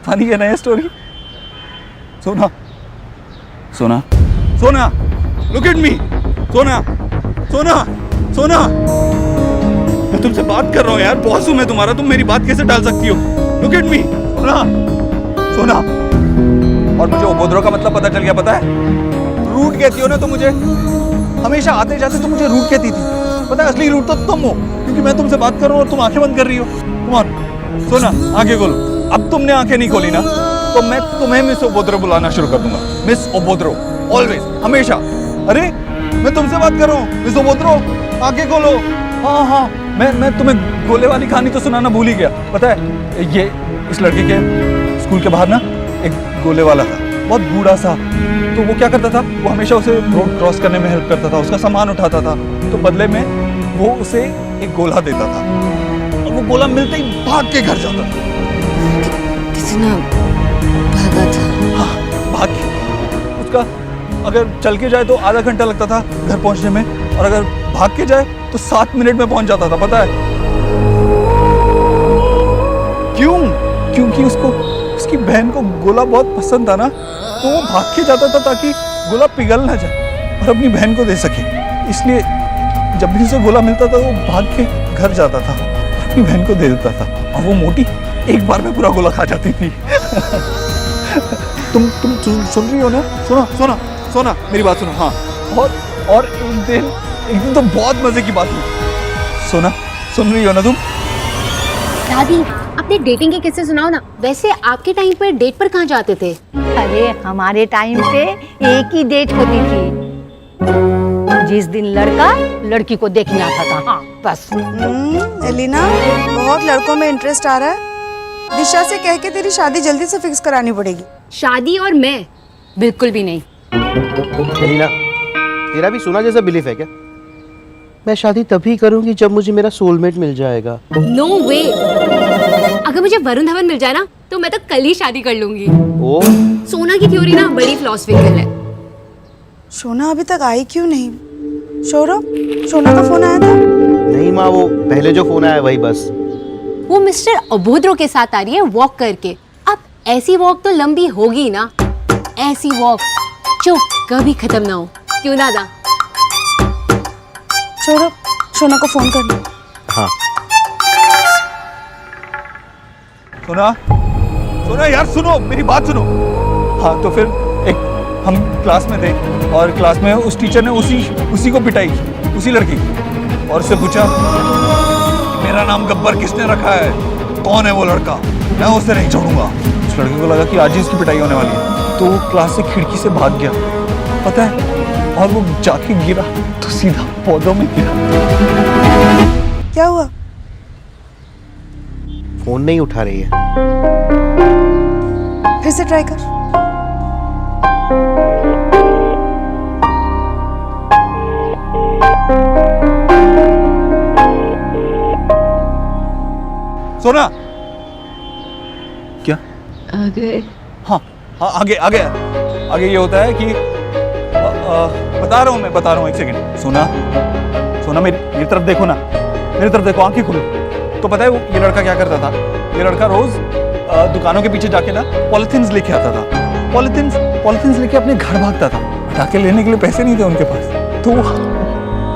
Funny है ना ये स्टोरी। सोना सोना सोना लुक एट मी। सोना सोना सोना मैं तुमसे बात कर रहा हूँ यार, बॉस हूँ मैं तुम्हारा, तुम मेरी बात कैसे टाल सकती हो? Look at me. सोना सोना। और मुझे उपद्रव का मतलब पता चल गया, पता है? रूट कहती हो ना तुम मुझे, हमेशा आते जाते तुम मुझे रूट कहती थी। पता है असली रूट तो तुम हो, क्योंकि मैं तुमसे बात कर रहा हूँ और तुम आंखें बंद कर रही हो। कम ऑन सोना आंखें खोलो। अब तुमने आंखें नहीं खोली ना तो मैं तुम्हें मिस उपद्रव बुलाना शुरू कर दूंगा। मिस उपद्रव ऑलवेज, हमेशा। अरे मैं तुमसे बात कर रहा हूँ मिस उपद्रव, आंखें खोलो। हाँ हाँ मैं तुम्हें गोले वाली कहानी तो सुनाना भूल ही गया। पता है ये इस लड़के के स्कूल के बाहर ना एक गोले वाला था, बहुत बूढ़ा सा। तो वो क्या करता था, वो हमेशा उसे रोड क्रॉस करने में हेल्प करता था, उसका सामान उठाता था। तो बदले में वो उसे एक गोला देता था और वो गोला मिलते ही भाग के घर जाता था। कितना भागा था? हाँ भाग के। उसका अगर चल के जाए तो आधा घंटा लगता था घर पहुंचने में, और अगर भाग के जाए तो 7 मिनट में पहुंच जाता था। पता है क्यों? क्योंकि उसको उसकी बहन को गोला बहुत पसंद था ना, तो वो भाग के जाता था ताकि गोला पिघल ना जाए और अपनी बहन को दे सके। इसलिए जब भी उसे गोला मिलता था वो भाग के घर जाता था और अपनी बहन को दे देता था। और वो मोटी एक बार में पूरा गोला खा जाती थी। तुम सुन रही हो ना? सुनो सोना सोना मेरी बात सुनो। हाँ और एक दिन तो बहुत मजे की बात हुई। सोना सुन रही हो ना तुम? दादी अपने डेटिंग के किस्से सुनाओ ना। वैसे आपके टाइम पर डेट पर कहाँ जाते थे? अरे हमारे टाइम पे एक ही डेट होती थी, जिस दिन लड़का लड़की को देखने आता था। हाँ बस। एलिना बहुत लड़कों में इंटरेस्ट आ रहा है। दिशा से कह के तेरी शादी जल्दी से फिक्स करानी पड़ेगी। शादी और मैं बिल्कुल भी नहीं। एलिना तेरा भी सोना जैसा बिलीफ है क्या? मैं शादी तभी करूंगी जब मुझे मेरा सोलमेट मिल जाएगा। नो वे। अगर मुझे वरुण धवन मिल जाए ना तो मैं तो कल ही शादी कर लूंगी। ओ सोना की थ्योरी ना बड़ी फिलोसफिकल है। सोना अभी तक आई क्यों नहीं? सौरभ, सोना का फोन आया था? नहीं माँ, वो पहले जो फोन आया वही बस। वो मिस्टर अभोद्रो के साथ आ रही है वॉक करके। अब ऐसी वॉक तो लंबी होगी ना, ऐसी वॉक जो कभी खत्म ना हो। क्यों दादा? सौरभ, सोना को फोन करना। हाँ सोना सोना यार सुनो मेरी बात सुनो। हाँ तो फिर एक हम क्लास में थे और क्लास में उस टीचर ने उसी को पिटाई, उसी लड़की की, और उससे पूछा मेरा नाम गब्बर किसने रखा है, कौन है वो लड़का, मैं उसे नहीं छोड़ूंगा। उस लड़के को लगा कि आज ही उसकी पिटाई होने वाली है, तो वो क्लास से खिड़की से भाग गया। पता है, और वो जाके गिरा तो सीधा पौधों में गिरा। क्या हुआ? फोन नहीं उठा रही है। फिर से ट्राई कर। सोना क्या? आगे हाँ हाँ आगे आगे आगे ये होता है कि बता रहा हूँ एक सेकंड। सोना मेरी तरफ देखो ना, मेरी तरफ देखो, आंखें खोलो। तो पता है वो ये लड़का क्या करता था? ये लड़का रोज दुकानों के पीछे जाके ना पॉलिथीन्स लेके आता था। पॉलिथीन्स लेके अपने घर भागता था। पटाखे लेने के लिए पैसे नहीं थे उनके पास, तो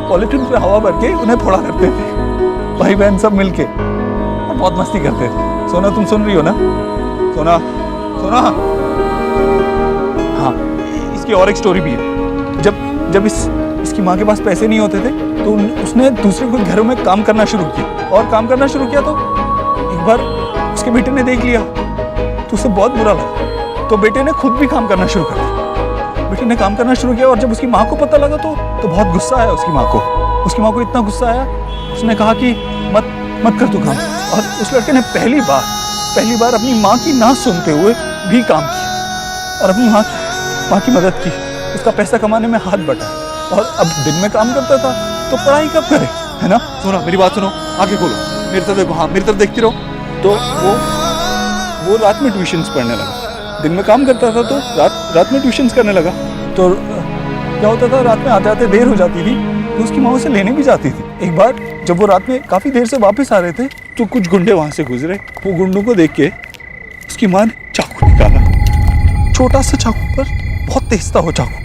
पॉलिथीन पे हवा भर के उन्हें फोड़ा करते थे, भाई बहन सब मिलके, और बहुत मस्ती करते थे। सोना तुम सुन रही हो ना? सोना सोना। हाँ इसकी और एक स्टोरी भी है। जब इसकी माँ के पास पैसे नहीं होते थे तो उसने दूसरे कोई घरों में काम करना शुरू किया, और काम करना शुरू किया तो एक बार उसके बेटे ने देख लिया तो उसे बहुत बुरा लगा। तो बेटे ने खुद भी काम करना शुरू कर दिया। बेटे ने काम करना शुरू किया और जब उसकी माँ को पता लगा तो बहुत गुस्सा आया उसकी माँ को। उसकी माँ को इतना गुस्सा आया, उसने कहा कि मत कर तू काम। और उस लड़के ने पहली बार अपनी माँ की ना सुनते हुए भी काम किया और अपनी माँ की मदद की। उसका पैसा कमाने में हाथ बटा, और अब दिन में काम करता था तो पढ़ाई कब करे, है ना? सुनो मेरी बात सुनो, आगे खोलो, मेरी तरफ देखो। हाँ मेरी तरफ देखती रहो। तो वो रात में ट्यूशन्स पढ़ने लगा। दिन में काम करता था तो रात में ट्यूशन्स करने लगा। तो क्या होता था, रात में आते आते देर हो जाती थी तो उसकी माँ उसे लेने भी जाती थी। एक बार जब वो रात में काफ़ी देर से वापस आ रहे थे तो कुछ गुंडे वहाँ से गुजरे। वो गुंडों को देख के उसकी माँ ने चाकू निकाला, छोटा सा चाकू पर बहुत तेज था वो चाकू।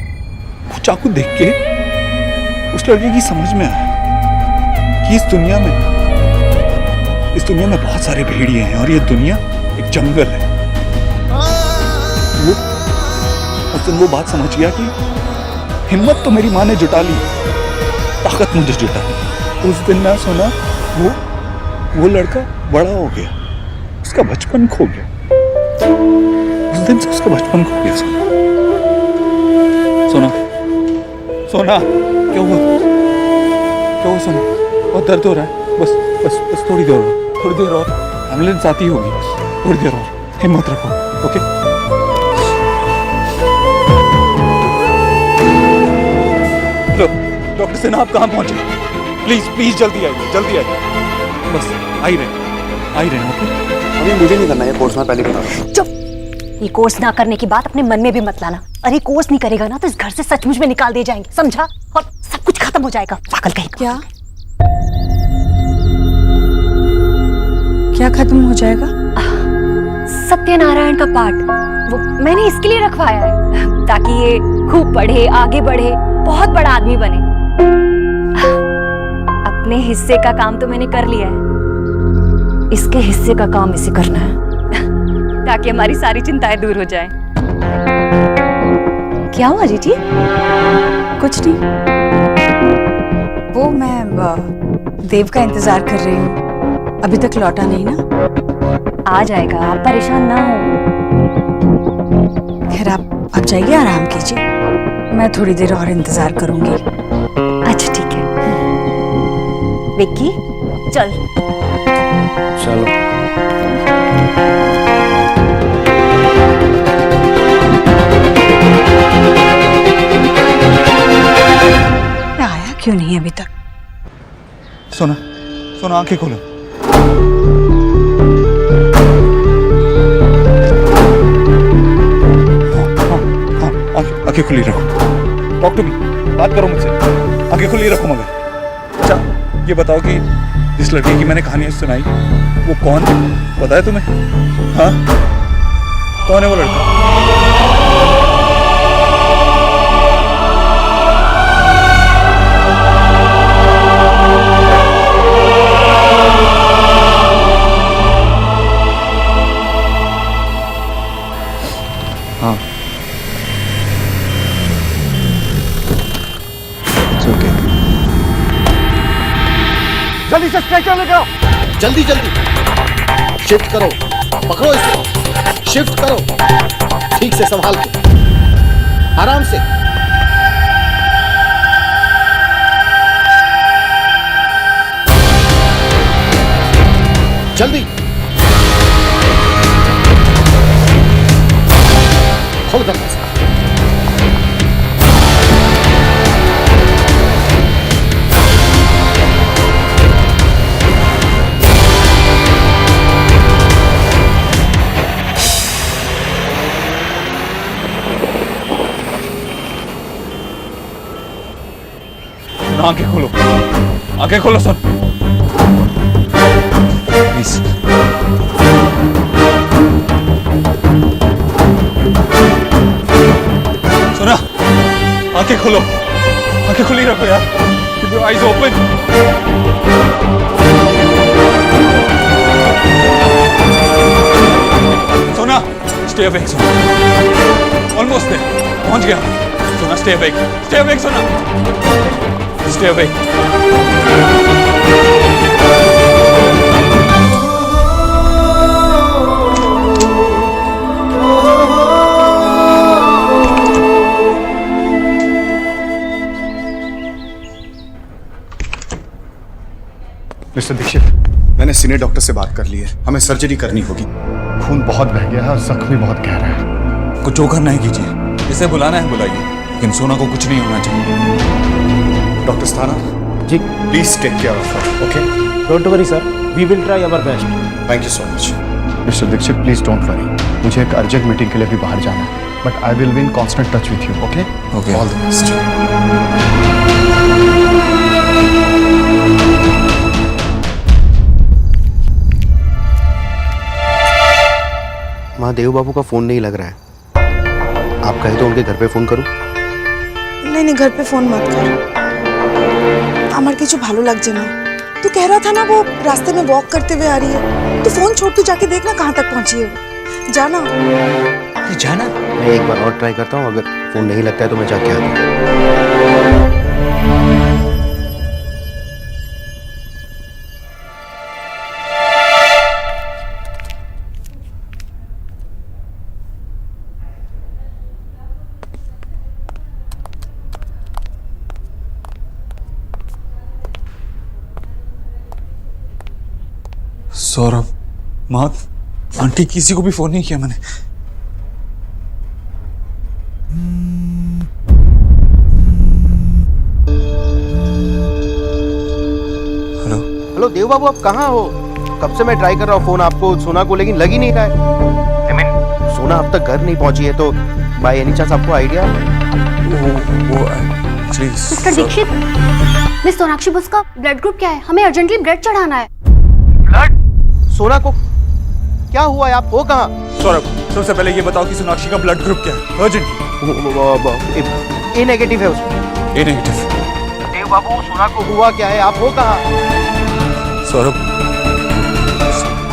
वो चाकू देख के उस लड़के की समझ में आया कि इस दुनिया में बहुत सारे भेड़िए हैं और ये दुनिया एक जंगल है। वो उस दिन वो बात समझ गया कि हिम्मत तो मेरी माँ ने जुटा ली, ताकत मुझे जुटा ली। उस दिन ना सुना वो लड़का बड़ा हो गया, उसका बचपन खो गया। उस दिन से उसका बचपन खो गया। सोना सोना क्या हुआ सोना? बहुत दर्द हो रहा है। बस थोड़ी देर और एम्बुलेंस आती होगी। थोड़ी देर और हिम्मत रखो। ओके हेलो डॉक्टर सिन्हा, आप कहाँ पहुंचे? प्लीज जल्दी आइए। बस आ ही रहे। ओके अभी मुझे नहीं करना है कोर्स, मैं पहले बता रहा हूँ। चुप। ये कोर्स ना करने की बात अपने मन में भी मत लाना। अरे कोर्स नहीं करेगा ना तो इस घर से सचमुच में निकाल दिए जाएंगे, समझा? और सब कुछ खत्म हो जाएगा। पागल कहीं। क्या खत्म हो जाएगा? सत्यनारायण का पाठ वो मैंने इसके लिए रखवाया है ताकि ये खूब पढ़े, आगे बढ़े, बहुत बड़ा आदमी बने। अपने हिस्से का काम तो मैंने कर लिया है, इसके हिस्से का काम इसे करना है ताकि हमारी सारी चिंताएं दूर हो जाएं। क्या हुआ जीजी? कुछ नहीं, वो मैं देव का इंतजार कर रही हूँ, अभी तक लौटा नहीं ना। आ जाएगा, आप परेशान ना हो। खैर आप जाइए, आराम कीजिए, मैं थोड़ी देर और इंतजार करूंगी। अच्छा ठीक है। विक्की चल। चलो। आया क्यों नहीं अभी तक? सोना आंखें खोलो। आंखें खुली रखो। टॉक टू मी, बात करो मुझसे। आंखें खुली रखो। मगर अच्छा ये बताओ कि जिस लड़के की मैंने कहानी सुनाई वो कौन है, पता है तुम्हें? हाँ, कौन है वो लड़का? हाँ, ओके। जल्दी से स्ट्रेचर लेके आओ। जल्दी शिफ्ट करो, पकड़ो इसे, शिफ्ट करो, ठीक से संभाल के, आराम से। जल्दी खोल दरवाजा। आंखें खोलो सुन प्लीज। सुना, आंखें खोलो, आंखें खुली रखो यार। Keep your eyes open. सोना, stay awake सोना। Almost there, पहुंच गया। सोना stay awake सोना, stay awake. मिस्टर दीक्षित, मैंने सीनियर डॉक्टर से बात कर ली है, हमें सर्जरी करनी होगी। खून बहुत बह गया है और जख्म भी बहुत गहरा है। कुछ जो करना है कीजिए, इसे बुलाना है बुलाइए, लेकिन सोना को कुछ नहीं होना चाहिए। Doctor Sthana ji, please take care of her, okay? Don't worry sir, we will try our best. Thank you so much. Mister Dikshit please don't worry, मुझे एक अर्जेंट मीटिंग के लिए भी बाहर जाना है, but I will be in constant touch with you, okay? Okay. All the best. माँ, देव बाबू का फोन नहीं लग रहा है। आप कहे तो उनके घर पे फोन करूं? नहीं नहीं, घर पे फोन मत कर। আমার কিছু ভালো লাগছে না। तू कह रहा था ना वो रास्ते में वॉक करते हुए आ रही है। तू फोन छोड़, तू जाके देखना कहाँ तक पहुंची है वो। जाना। जाना। मैं एक बार और ट्राई करता हूँ, अगर फोन नहीं लगता है तो मैं जाके आता हूँ। सौरभ, माँ, आंटी, किसी को भी फोन नहीं किया मैंने। हेलो हेलो देव बाबू, आप कहाँ हो? कब से मैं ट्राई कर रहा हूँ फोन आपको, सोना को, लेकिन लग ही नहीं रहा है। I mean, सोना अब तक घर नहीं पहुंची है, तो बाय एनी चांस आपको आइडिया? वो actually mister Dikshit, miss Sonakshi बस का ब्लड ग्रुप क्या है? हमें अर्जेंटली ब्लड चढ़ाना है। सोना को क्या हुआ है? आप हो कहाँ? सौरभ, सबसे पहले ये बताओ कि सोनाक्षी का ब्लड ग्रुप क्या है? अर्जेंट। ए नेगेटिव है उसमें। ए नेगेटिव। देव बाबू, सोना को हुआ क्या है? आप हो कहाँ? सौरभ,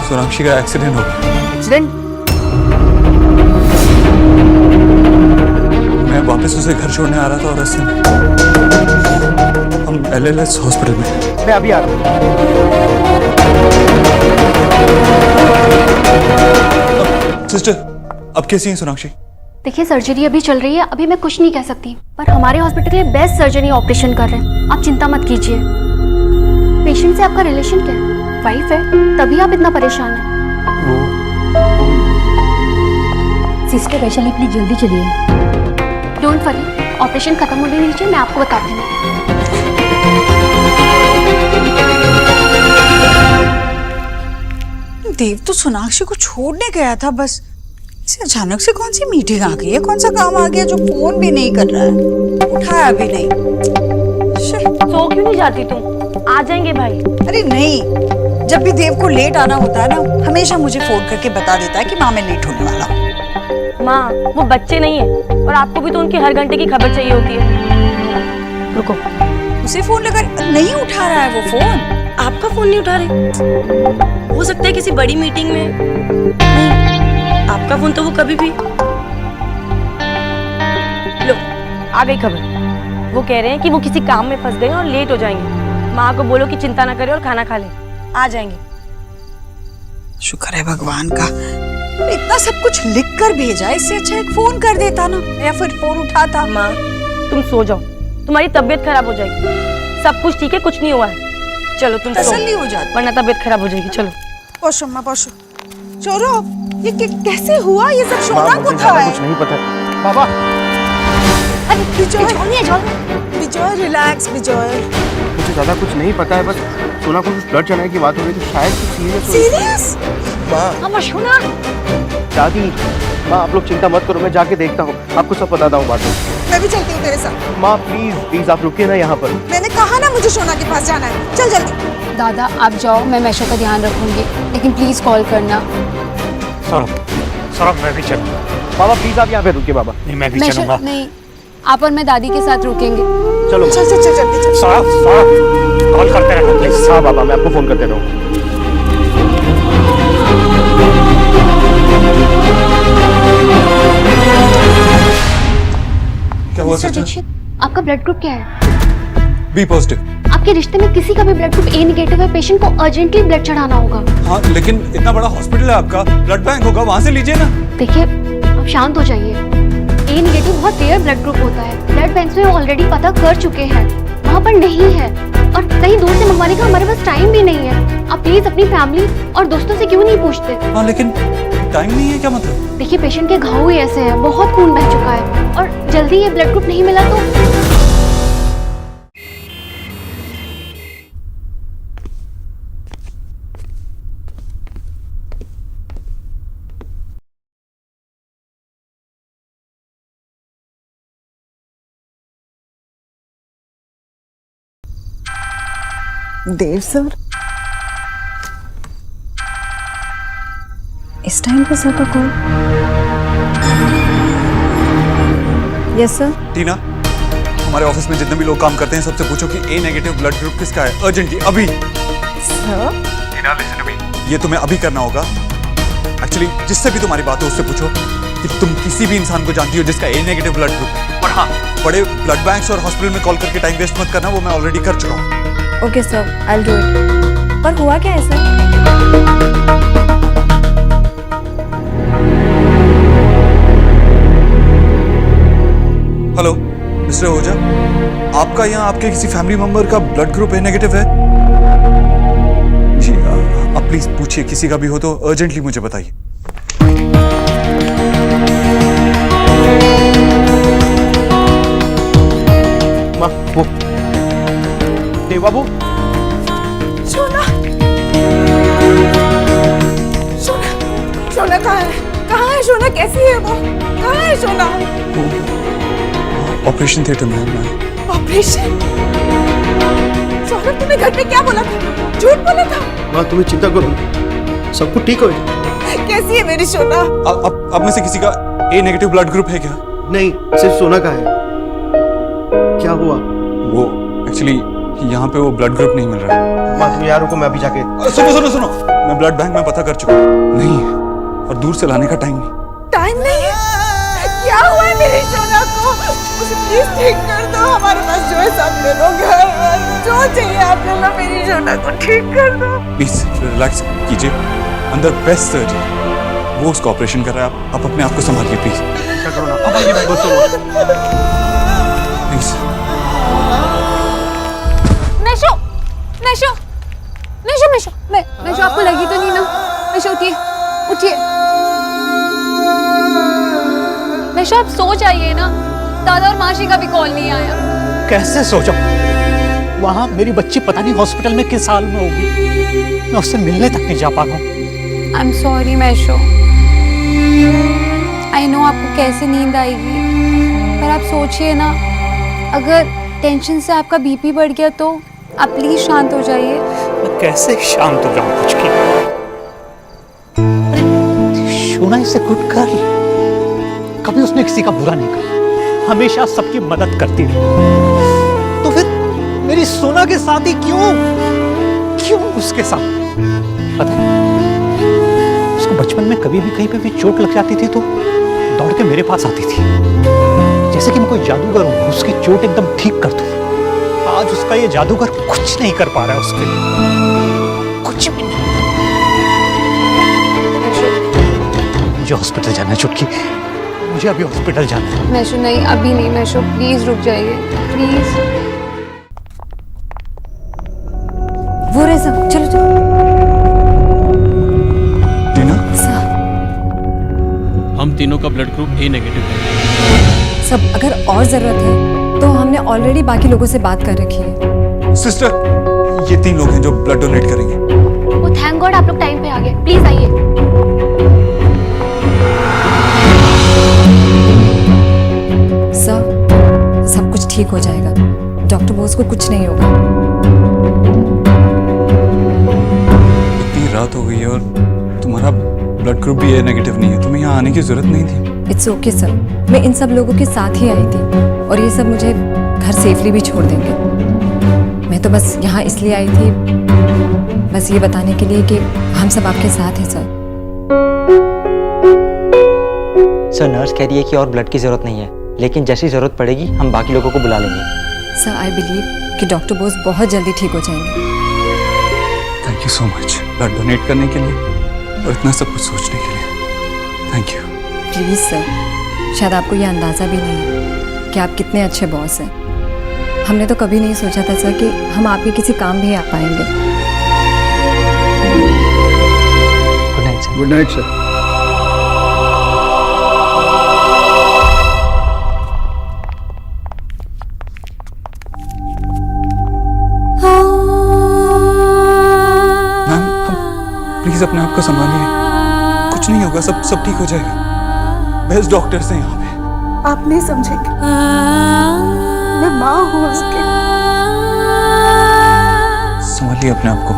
सोनाक्षी का एक्सीडेंट हो गया। एक्सीडेंट? मैं वापस उसे घर छोड़ने आ रहा था और रास्ते में हम LLS हॉस्पिटल में। मैं अभी आ रहा हूँ। सिस्टर, अब कैसी हैं सोनाक्षी? देखिए, सर्जरी अभी चल रही है, अभी मैं कुछ नहीं कह सकती, पर हमारे हॉस्पिटल के लिए बेस्ट सर्जरी ऑपरेशन कर रहे हैं। आप चिंता मत कीजिए। पेशेंट से आपका रिलेशन क्या है? वाइफ है, तभी आप इतना परेशान हैं। सिस्टर वैशाली प्लीज जल्दी चलिए। डोंट वरी, ऑपरेशन खत्म होने दीजिए, मैं आपको बताती हूँ। देव तो सोनाक्षी को छोड़ने गया था बस। इसे अचानक से कौन सी मीटिंग आ गई है, कौन सा काम आ गया जो फोन भी नहीं कर रहा है, उठाया भी नहीं। सो क्यों नहीं जाती तुम? आ जाएंगे भाई। अरे नहीं, जब भी देव को लेट आना होता है ना, हमेशा मुझे फोन करके बता देता है कि माँ मैं लेट होने वाला हूँ। माँ, वो बच्चे नहीं है और आपको भी तो उनकी हर घंटे की खबर चाहिए होती है। रुको, उसे फोन लगा, नहीं उठा रहा है वो फोन। आपका फोन नहीं उठा रहे? हो सकता है किसी बड़ी मीटिंग में। नहीं, आपका फोन तो वो कभी भी। लो, आ गई खबर। वो कह रहे हैं कि वो किसी काम में फंस गए और लेट हो जाएंगे। माँ को बोलो कि चिंता ना करे और खाना खा ले, आ जाएंगे। शुक्र है भगवान का, इतना सब कुछ लिख कर भेजा, इससे अच्छा एक फोन कर देता ना, या फिर फोन उठाता। माँ, तुम सो जाओ, तुम्हारी तबीयत खराब हो जाएगी। सब कुछ ठीक है, कुछ नहीं हुआ है। चलो तुम सो, तसल्ली हो जाती, वरना तबीयत खराब हो जाएगी। चलो पोशो माँ पोशो। चोरो, ये कैसे हुआ? ये सब सोना को था। कुछ नहीं पता। बाबा, विजय, विजय रिलैक्स विजय। मुझे ज्यादा कुछ नहीं पता है, बस सोना को कुछ ब्लड चढ़ाने की बात हो रही थी, शायद कुछ सीरियस हो। सीरियस? माँ, अमर सुना। दादी, माँ आप लोग चिंता मत करो, मैं जाके देखता हूँ, आपको सब बताता हूँ बाद में। मैं भी चलती हूँ तेरे साथ। माँ प्लीज प्लीज आप रुकिए ना यहाँ पर। मैंने कहा ना मुझे सोना के पास जाना है, चल जल्दी। दादा आप जाओ, मैं मैशो का ध्यान रखूंगी, लेकिन प्लीज कॉल करना। सौरभ मैं भी चलूंगा। बाबा प्लीज आप यहाँ पे रुकिए बाबा। नहीं मैं भी मैशो चलूंगा। नहीं, आप और मैं दादी के साथ रुकेंगे। चलो चल चल चल जल्दी चल। सौरभ कॉल करते रहना प्लीज। हाँ बाबा, मैं आपको फोन करते रहूँ। क्या हुआ मिस्टर सिस्टर? दीक्षित, आपका ब्लड ग्रुप क्या है? B positive. आपके रिश्ते में किसी का भी ब्लड ग्रुप ए नेगेटिव है, पेशेंट को अर्जेंटली ब्लड चढ़ाना होगा। हाँ, लेकिन इतना बड़ा हॉस्पिटल है आपका, ब्लड बैंक होगा, वहाँ से लीजिए ना। देखिए, आप शांत हो जाइए। ए नेगेटिव बहुत रेयर ब्लड ग्रुप होता है, ब्लड बैंक में ऑलरेडी पता कर चुके हैं, वहाँ पर नहीं है, और कहीं दूर से मंगवाने का हमारे पास टाइम भी नहीं है। आप प्लीज अपनी फैमिली और दोस्तों से क्यों नहीं पूछते? हाँ, लेकिन टाइम नहीं है, क्या मतलब? देखिए, पेशेंट के घाव ही ऐसे हैं, बहुत खून बह चुका है, और जल्दी ये ब्लड ग्रुप नहीं मिला तो देव सर, इस टाइम पे सर का कॉल? Yes sir. टीना, हमारे ऑफिस में जितने भी लोग काम करते हैं सबसे पूछो कि ए नेगेटिव ब्लड ग्रुप किसका है, अर्जेंटली अभी। Sir Tina listen to me, ये तुम्हें अभी करना होगा। एक्चुअली जिससे भी तुम्हारी बात हो उससे पूछो कि तुम किसी भी इंसान को जानती हो जिसका ए नेगेटिव ब्लड ग्रुप है। और हाँ, बड़े ब्लड बैंक्स और हॉस्पिटल में कॉल करके टाइम वेस्ट मत करना, वो मैं ऑलरेडी कर चुका हूँ। Okay sir, I will do it. पर हुआ क्या है सर? हेलो मिस्टर ओझा, आपका यहाँ आपके किसी फैमिली मेंबर का ब्लड ग्रुप ए नेगेटिव है जी? आप प्लीज पूछिए, किसी का भी हो तो अर्जेंटली मुझे बताइए। वो देव बाबू, सोना, सोना, सोना कहाँ है? कहाँ है सोना? कैसी है वो? कहाँ है सोना? ऑपरेशन थिएटर में है। ऑपरेशन? सोना, तूने घर पे क्या बोला था? झूठ बोला था? माँ तुम्हें चिंता करो, सब कुछ ठीक हो जाए। कैसी है मेरी सोना? अब में से किसी का ए नेगेटिव ब्लड ग्रुप है क्या? नहीं, सिर्फ सोना का है। क्या हुआ? वो एक्चुअली यहाँ पे वो ब्लड ग्रुप नहीं मिल रहा है। माँ तुम यारों को मैं अभी जाके। सुनो सुनो सुनो, मैं ब्लड बैंक में पता कर चुका हूँ, नहीं है और दूर से लाने का टाइम नहीं। टाइम नहीं है? क्या हुआ है मेरी सोना को? उसे प्लीज ठीक कर दो। हमारे पास जो है सब ले लो, घर जो चाहिए आप ले लो, मेरी सोना को ठीक कर दो। प्लीज रिलैक्स कीजिए, अंदर बेस्ट सर्जन वो उसका ऑपरेशन कर रहा है। आप अपने आप को संभालिए प्लीज। प्लीज। नशो, नशो, नशो, नशो, नशो, आपको लगी तो नहीं ना? नशो उठिए, उठिए। नशो आप सो जाइए ना, दादा और मासी का भी कॉल नहीं आया। कैसे सो जाऊं? वहां मेरी बच्ची पता नहीं हॉस्पिटल में किस हाल में होगी, मैं उससे मिलने तक नहीं जा पाऊंगा। I am sorry Maisho, I know आपको कैसे नींद आएगी, पर आप सोचिए ना, अगर टेंशन से आपका बीपी बढ़ गया तो आप प्लीज शांत हो जाइए। मैं कैसे शांत हो जाऊं? कुछ की शोना इसे गुड गर्ल, कभी उसने किसी का बुरा नहीं कहा, हमेशा सबकी मदद करती रही। तो फिर मेरी सोना के साथ ही क्यों उसके साथ? पता है उसको बचपन में कभी भी कहीं पे भी चोट लग जाती थी तो दौड़ के मेरे पास आती थी, जैसे कि मैं कोई जादूगर हूं, उसकी चोट एकदम ठीक कर दूं। आज उसका ये जादूगर कुछ नहीं कर पा रहा है उसके लिए, कुछ भी नहीं। मुझे हॉस्पिटल जाना है चुटकी, मुझे अभी हॉस्पिटल जाना है। मैशो नहीं, अभी नहीं मैशो, प्लीज रुक जाइए प्लीज। वो रहे सब, चलो चलो। टीना, हम तीनों का ब्लड ग्रुप ए नेगेटिव है। सब अगर और जरूरत है तो हमने ऑलरेडी बाकी लोगों से बात कर रखी है। सिस्टर, ये 3 लोग हैं जो ब्लड डोनेट करेंगे। वो थैंक गॉड आप लोग टाइम पे आ गए, प्लीज आइए। सर, सब कुछ ठीक हो जाएगा, डॉक्टर बोस को कुछ नहीं होगा। इतनी रात हो गई है और तुम्हारा ब्लड ग्रुप भी ए नेगेटिव नहीं है, तुम्हें यहाँ आने की जरूरत नहीं थी। इट्स ओके सर, मैं इन सब लोगों के साथ ही आई थी और ये सब मुझे घर सेफली भी छोड़ देंगे। मैं तो बस यहाँ इसलिए आई थी, बस ये बताने के लिए कि हम सब आपके साथ हैं सर। सर, नर्स कह रही है कि और ब्लड की जरूरत नहीं है, लेकिन जैसी जरूरत पड़ेगी हम बाकी लोगों को बुला लेंगे। सर, आई बिलीव कि डॉक्टर बोस बहुत जल्दी ठीक हो जाएंगे। Thank you so much blood donate करने के लिए और इतना सब कुछ सोचने के लिए। Thank you. प्लीज़ सर, शायद आपको ये अंदाज़ा भी नहीं है कि आप कितने अच्छे बॉस हैं। हमने तो कभी नहीं सोचा था सर कि हम आपके किसी काम भी आ पाएंगे। Good night sir. Good night sir. Please अपने आप को संभालिए, कुछ नहीं होगा, सब ठीक हो जाएगा। बेस्ट डॉक्टर्स हैं यहाँ पे। आप नहीं समझेंगे, मैं माँ हूँ उसकी। संभालिए अपने आप को।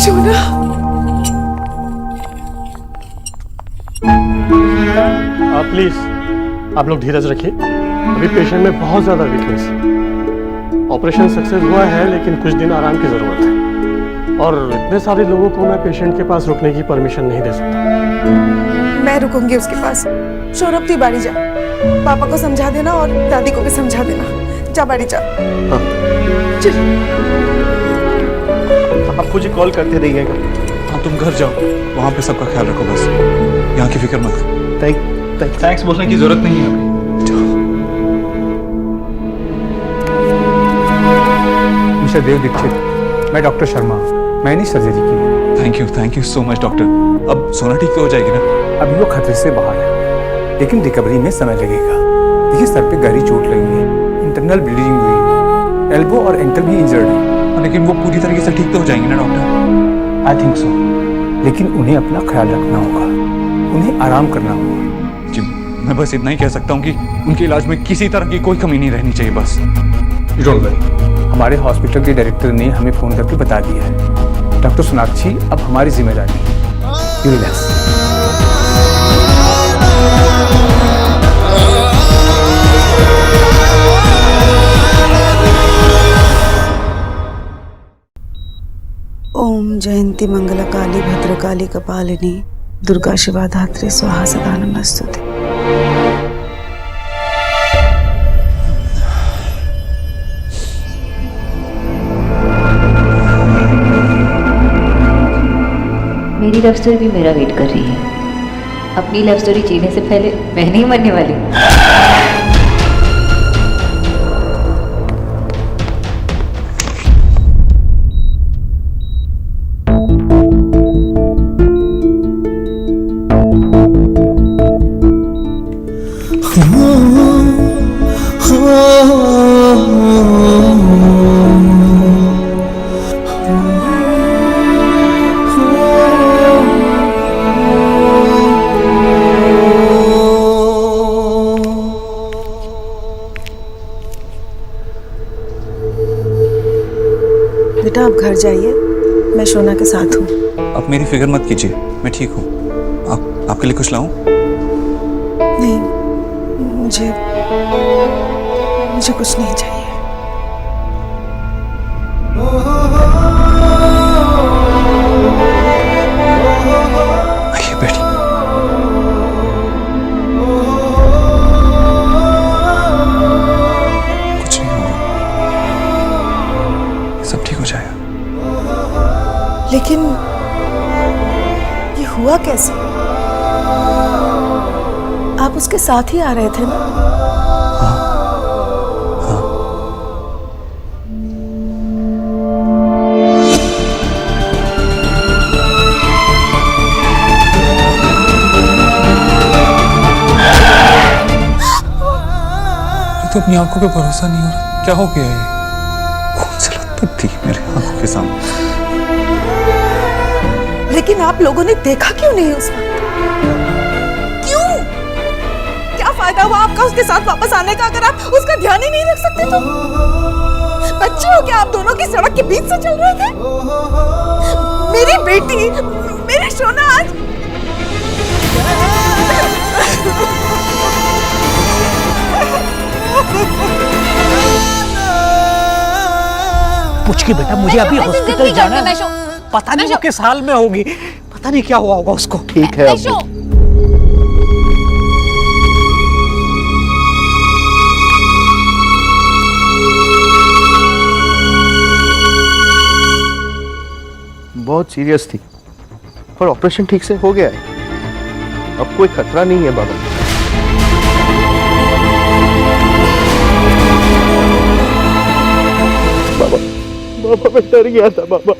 सोना, प्लीज आप लोग धीरज रखिए, अभी पेशेंट में बहुत ज्यादा वीकनेस है। ऑपरेशन सक्सेस हुआ है लेकिन कुछ दिन आराम की जरूरत है, और इतने सारे लोगों को मैं पेशेंट के पास रुकने की परमिशन नहीं दे सकता। मैं रुकूंगी उसके पास। सौरभ तू बाड़ी जा, पापा को समझा देना और दादी को भी समझा देना। जा बाड़ी जा। चल। आप मुझे कॉल करते रहिएगा। हाँ तुम घर जाओ, वहाँ पे सबका ख्याल रखो बस, यहाँ की फिक्र मत करो। थैंक्स बोलने की जरूरत नहीं है अभी। मिस्टर देव दीक्षित, मैं डॉक्टर शर्मा, मैंने सर्जरी की। Thank you so much doctor. अब सोना ठीक तो हो जाएगी ना? अभी वो खतरे से बाहर है, लेकिन रिकवरी में समय लगेगा। देखिए सर पे गहरी चोट लगी है, इंटरनल ब्लीडिंग हुई है, एल्बो और एंकल भी इंजर्ड है। लेकिन वो पूरी तरीके से ठीक तो हो जाएंगे ना डॉक्टर? आई थिंक सो, लेकिन उन्हें अपना ख्याल रखना होगा, उन्हें आराम करना होगा। जी मैं बस इतना ही कह सकता हूँ कि उनके इलाज में किसी तरह की कोई कमी नहीं रहनी चाहिए बस। डोंट वरी, हमारे हॉस्पिटल के डायरेक्टर ने हमें फोन करके बता दिया है। डॉक्टर सोनाक्षी अब हमारी जिम्मेदारी है। You relax. ओम जयंती मंगला काली भद्रकाली कपालिनी दुर्गा शिवा धात्री स्वाहा सदा नमस्तुते। मेरी लव स्टोरी भी मेरा वेट कर रही है। अपनी लव स्टोरी जीने से पहले मैं नहीं मरने वाली। बेटा आप घर जाइए, मैं शोना के साथ हूँ। आप मेरी फिक्र मत कीजिए, मैं ठीक हूँ। आपके लिए कुछ लाऊं? नहीं, मुझे कुछ नहीं चाहिए। आइए बैठिए। कुछ नहीं होगा, सब ठीक हो जाएगा। लेकिन ये हुआ कैसे? आप उसके साथ ही आ रहे थे ना? तो अपनी आंखों पे भरोसा नहीं हो रहा, क्या हो गया ये? कौन सी लत थी मेरे आंखों के सामने? लेकिन आप लोगों ने देखा क्यों नहीं उस वक्त? क्यों? क्या फायदा हुआ आपका उसके साथ वापस आने का अगर आप उसका ध्यान ही नहीं रख सकते तो? बच्चे हो क्या आप दोनों की सड़क के बीच से चल रहे थे? मेरी बेटी, मेरी सोना आज पूछ के बेटा, मुझे अभी हॉस्पिटल जाना है। पता नहीं वो किस हाल में होगी, पता नहीं क्या हुआ होगा उसको। ठीक है अब्बू। बहुत सीरियस थी, पर ऑपरेशन ठीक से हो गया है। अब कोई खतरा नहीं है बाबा। बाबा मैं डर गया था, बाबा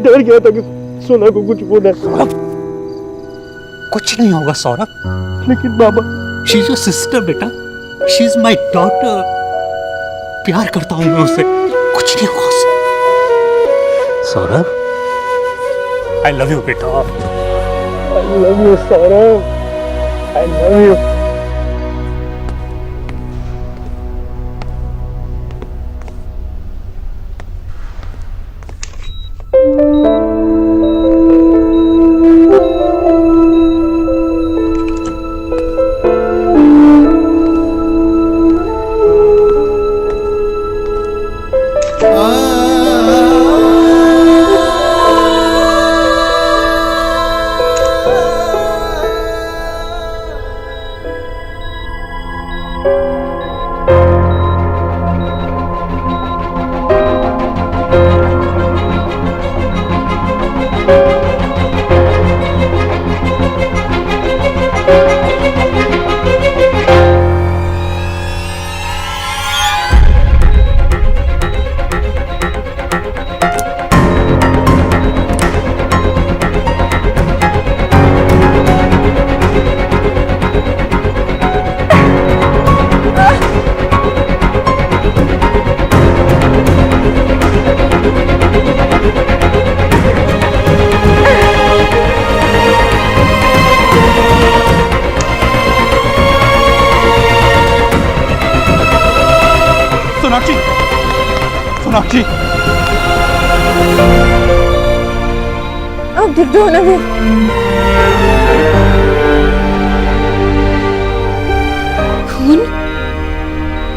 डर गया था कि सोना को कुछ होना। कुछ नहीं होगा सौरभ। लेकिन बाबा शी इज योर सिस्टर बेटा, शी इज माय डॉटर। प्यार करता हूं मैं उससे, कुछ नहीं होगा उससे। सौरभ आई लव यू बेटा। I love you Saurabh, I love you. उठी। अब दिख दो ना देव। खून?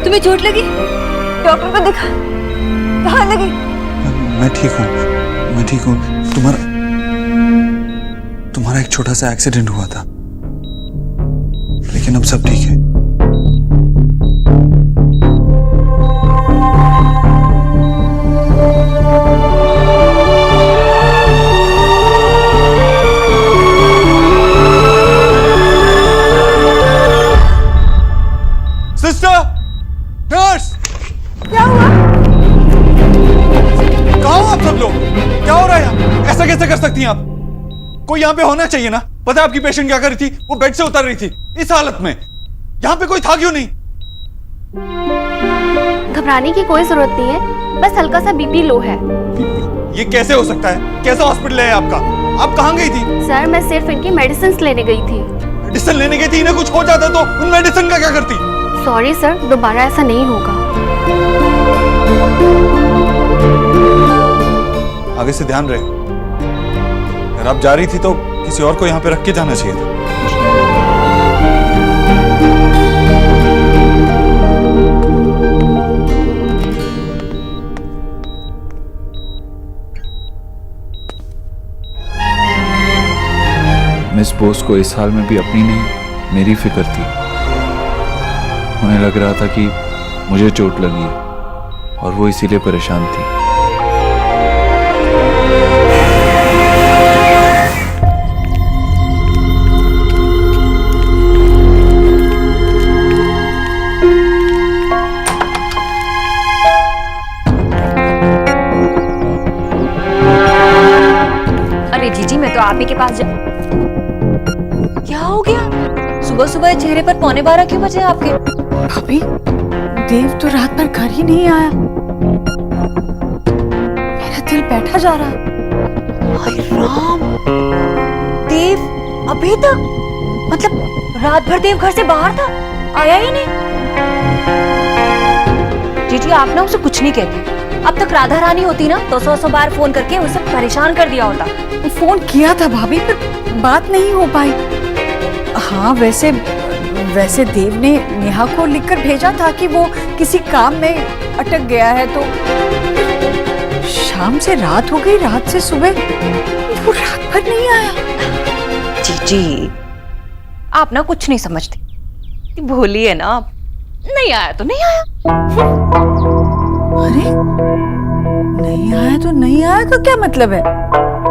तुम्हें चोट लगी? डॉक्टर को दिखा। कहाँ लगी? मैं ठीक हूँ, मैं ठीक हूँ। तुम्हारा एक छोटा सा एक्सीडेंट हुआ था, लेकिन अब सब ठीक है। सिस्टर, नर्स, क्या हुआ? कहाँ हो आप सब लोग? क्या हो रहा है यहाँ? ऐसा कैसे कर सकती हैं आप? कोई यहाँ पे होना चाहिए ना। पता है आपकी पेशेंट क्या कर रही थी? वो बेड से उतर रही थी इस हालत में। यहाँ पे कोई था क्यों नहीं? घबराने की कोई जरूरत नहीं है, बस हल्का सा बीपी लो है। ये कैसे हो सकता है? कैसा हॉस्पिटल है आपका? आप कहाँ गई थी? सर मैं सिर्फ इनकी मेडिसिन लेने गई थी। मेडिसिन लेने गई थी? इन्हें कुछ हो जाता तो उन मेडिसिन का क्या करती? सॉरी सर, दोबारा ऐसा नहीं होगा। आगे से ध्यान रहे। अगर आप जा रही थी तो किसी और को यहाँ पे रख के जाना चाहिए था। मिस बोस को इस हाल में भी अपनी नहीं, मेरी फिक्र थी। उन्हें लग रहा था कि मुझे चोट लगी है और वो इसीलिए परेशान थी। अरे जीजी, मैं तो आप ही के पास जा। क्या हो गया? सुबह सुबह चेहरे पर 11:15 क्यों बजे आपके? भाभी, देव तो रात भर घर ही नहीं आया। मेरा दिल बैठा जा रहा है। हाय राम, देव अभी तक? मतलब रात भर देव घर से बाहर था, आया ही नहीं? जीजी आप ना उसे कुछ नहीं कहती। अब तक राधा रानी होती ना तो 100 बार फोन करके उसे परेशान कर दिया होता। फोन किया था भाभी, पर बात नहीं हो पाई। हाँ वैसे देव ने नेहा को लिखकर भेजा था कि वो किसी काम में अटक गया है, तो शाम से रात हो गई, रात से सुबह वो रात भर नहीं आया। जीजी आप ना कुछ नहीं समझते, भोली है ना आप। नहीं आया तो नहीं आया। अरे नहीं आया तो नहीं आया का क्या मतलब है?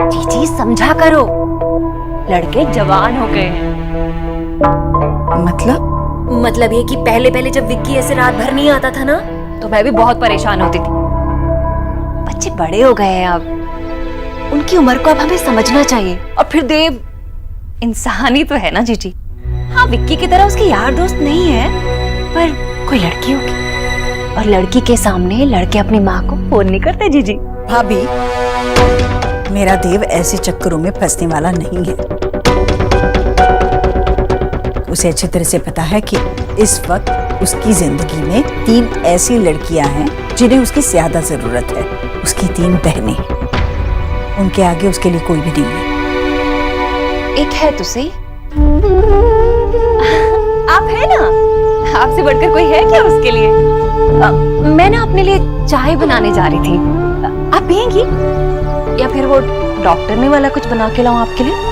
जीजी समझा करो, लड़के जवान हो गए हैं। मतलब ये कि पहले जब विक्की ऐसे रात भर नहीं आता था ना, तो मैं भी बहुत परेशान होती थी। बच्चे बड़े हो गए हैं अब, उनकी उम्र को अब हमें समझना चाहिए। और फिर देव इंसान ही तो है ना जीजी। हाँ विक्की की तरह उसके यार दोस्त नहीं है, पर कोई लड़की होगी, और लड़की के सामने लड़के अपनी माँ को फोन नहीं करते जीजी। भाभी, मेरा देव ऐसे चक्करों में फंसने वाला नहीं है। उसे अच्छी तरह से पता है कि इस वक्त उसकी जिंदगी में 3 ऐसी लड़कियां हैं जिन्हें उसकी ज्यादा जरूरत है। उसकी 3 बहनें, उनके आगे उसके लिए कोई भी नहीं है। एक है तो सही, आप है ना, आपसे बढ़कर कोई है क्या उसके लिए? मैं ना अपने लिए चाय बनाने जा रही थी, आप पियेंगी? या फिर वो डॉक्टर ने वाला कुछ बना के लाऊं आपके लिए?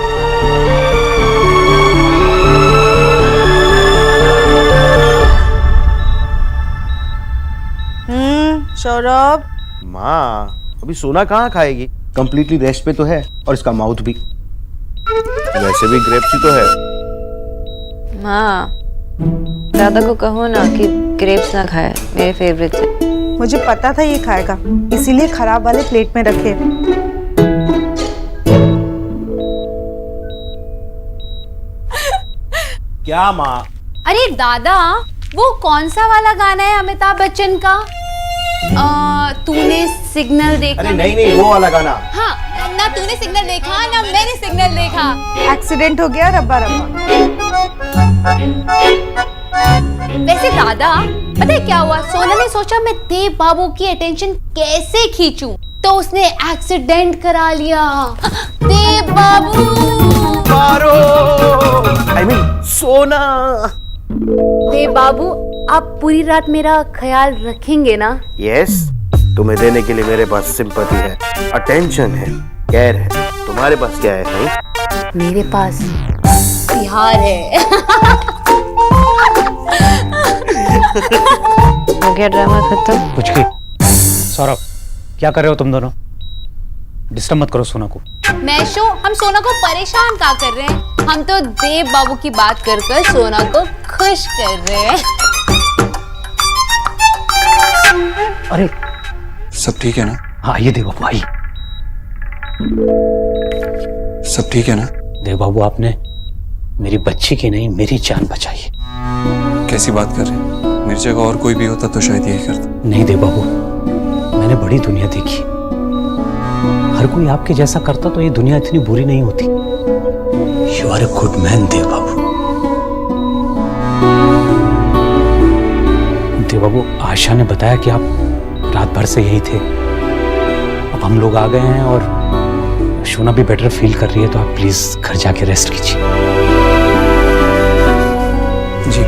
सौरभ। माँ अभी सोना कहाँ खाएगी? कंप्लीटली रेस्ट पे तो है, और इसका माउथ भी। वैसे भी ग्रेप्स ही तो है। माँ दादा को कहो ना कि ग्रेप्स ना खाए, मेरे फेवरेट है। मुझे पता था ये खाएगा, इसीलिए खराब वाले प्लेट में रखे। क्या माँ? अरे दादा, वो कौन सा वाला गाना है अमिताभ बच्चन का? तूने सिग्नल देखा? अरे नहीं वो वाला गाना। हाँ, ना तूने सिग्नल देखा ना मैंने सिग्नल देखा। एक्सीडेंट हो गया, रब्बा रब्बा। वैसे दादा, पता है क्या हुआ? सोना ने सोचा मैं देव बाबू की अटेंशन कैसे खींचूं, तो उसने एक्सीडेंट करा लिया। देव बाबू, सोना। देव बाबू, आप पूरी रात मेरा ख्याल रखेंगे ना? यस, तुम्हें देने के लिए मेरे पास सिंपैथी है, अटेंशन है, केयर है। तुम्हारे पास क्या है नहीं? मेरे पास प्यार है। हो गया ड्रामा खत्म। कुछ की सौरभ, क्या कर रहे हो तुम दोनों? डिस्टर्ब मत करो सोना को। मैशो, हम सोना को परेशान क्या कर रहे हैं? हम तो देव बाबू की बात कर कर सोना को खुश कर रहे हैं। अरे सब ठीक है ना? हाँ, ये देव बाबू आई। सब ठीक है ना? देव बाबू, आपने मेरी बच्ची की नहीं, मेरी जान बचाई है। कैसी बात कर रहे हैं? मेरी जगह और कोई भी होता तो शायद यही करता। नहीं देव बाबू, मैंने बड़ी दुनिया देखी। हर कोई आपके जैसा करता तो ये दुनिया इतनी बुरी नहीं होती। You are a good man Dev babu. Dev babu, Asha ने बताया कि आप रात भर से यही थे। अब हम लोग आ गए हैं और सोना भी बेटर फील कर रही है, तो आप प्लीज घर जाके रेस्ट कीजिए। जी।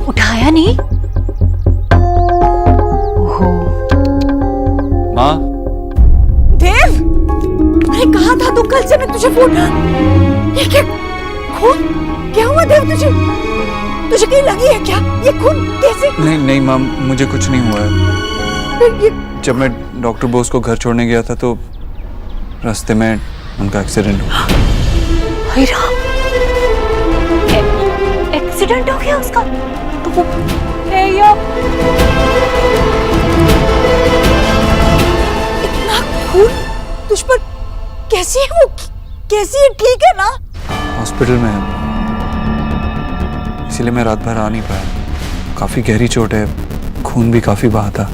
उठाया नहीं? ओहो। माँ, देव, अरे कहाँ था तू? कल से मैं तुझे फोन। ये क्या खून? क्या हुआ देव तुझे? तुझे कहीं लगी है क्या? ये खून कैसे? नहीं नहीं माँ, मुझे कुछ नहीं हुआ है। जब मैं डॉक्टर बोस को घर छोड़ने गया था तो रास्ते में उनका एक्सीडेंट हुआ। हाय राम, एक्सीडेंट हो गया उसका? तो वो इतना खून तुझ पर कैसी है वो? कैसी है? ठीक है ना? हॉस्पिटल में है, इसलिए मैं रात भर आ नहीं पाया। काफी गहरी चोट है, खून भी काफी बहा था,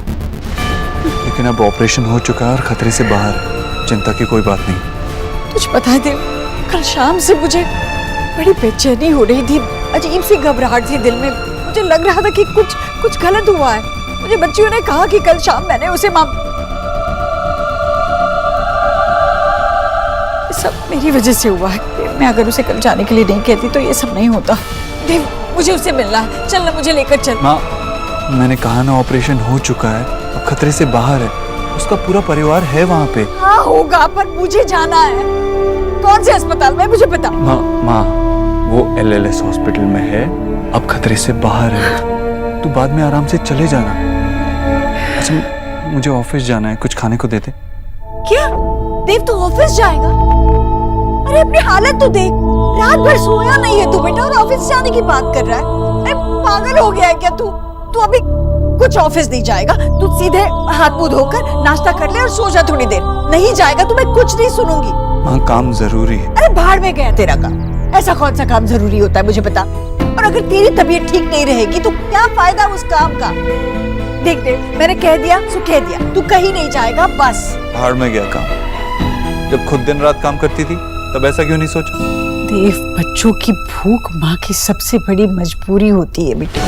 लेकिन अब ऑपरेशन हो चुका है और खतरे से बाहर है। चिंता की कोई बात नहीं। तुझे पता है देव, कल शाम से मुझे बड़ी बेचैनी हो रही थी, अजीब सी घबराहट थी दिल में। मुझे लग रहा था कि कुछ गलत हुआ है। मुझे बच्चियों ने कहा कि कल शाम मैंने उसे सब मेरी वजह से हुआ है। मैं अगर उसे कल जाने के लिए नहीं कहती तो ये सब नहीं होता। देव, मुझे उससे मिलना है, चल ना, मुझे लेकर चल। माँ, मैंने कहा ना ऑपरेशन हो चुका है, अब खतरे से बाहर है। उसका पूरा परिवार है वहाँ पे। हाँ होगा, पर मुझे जाना है। कौन से अस्पताल में, मुझे बता। माँ, वो LLS हॉस्पिटल में है, अब खतरे से बाहर है। तू बाद में आराम से चले जाना। अच्छा, मुझे ऑफिस जाना है, कुछ खाने को दे दे। क्या देव, तू ऑफिस जाएगा? अरे अपनी हालत तो देख, रात भर सोया नहीं है तू बेटा, और ऑफिस जाने की बात कर रहा है। अरे पागल हो गया है क्या तू? तू अभी कुछ ऑफिस नहीं जाएगा, तू सीधे हाथ मुंह धोकर नाश्ता कर ले और सो जा थोड़ी देर। नहीं जाएगा तो मैं कुछ नहीं सुनूंगी। माँ, काम जरूरी है। अरे भाड़ में गया तेरा काम। ऐसा कौन सा काम जरूरी होता है मुझे बता। और अगर तेरी तबीयत ठीक नहीं रहेगी तो क्या फायदा उस काम का? देख देख, मैंने कह दिया सो कह दिया, तू कहीं नहीं जाएगा बस। भाड़ में गया काम। जब खुद दिन रात काम करती थी तब ऐसा क्यों नहीं सोचा? देव, बच्चों की भूख माँ की सबसे बड़ी मजबूरी होती है बेटा।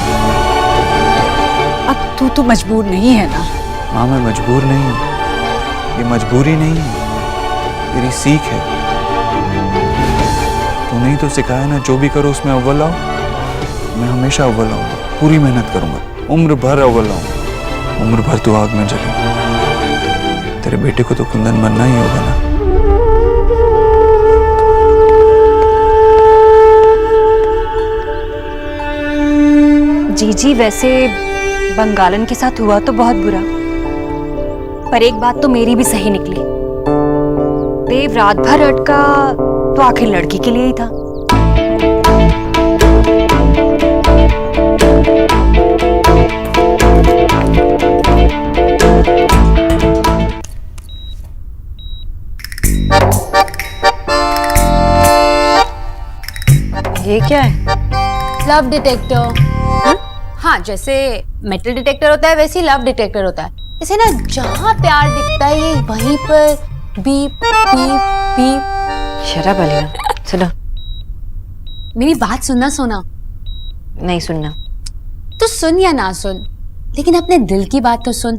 अब तू तो मजबूर नहीं है ना? माँ, मैं मजबूर नहीं हूँ, ये मजबूरी नहीं है, मेरी सीख है। तूने ही तो सिखाया ना, जो भी करो उसमें अव्वल आओ। मैं हमेशा अव्वल आऊंगा, पूरी मेहनत करूंगा, उम्र भर अव्वल आऊंगा। उम्र भर तू आग में जले। तेरे बेटे को तो कुंदन बनना ही होगा ना। जी, वैसे बंगालन के साथ हुआ तो बहुत बुरा, पर एक बात तो मेरी भी सही निकली। देव रात भर अटका तो आखिर लड़की के लिए ही था। ये क्या है? Love detector. हाँ, जैसे मेटल डिटेक्टर होता है वैसे ही लव डिटेक्टर होता है। इसे ना जहाँ प्यार दिखता है ये वहीं पर बीप बीप बीप। शराब अलीना, सुनो। मेरी बात सुनना सोना। नहीं सुनना। तो सुन या ना सुन, लेकिन अपने दिल की बात तो सुन।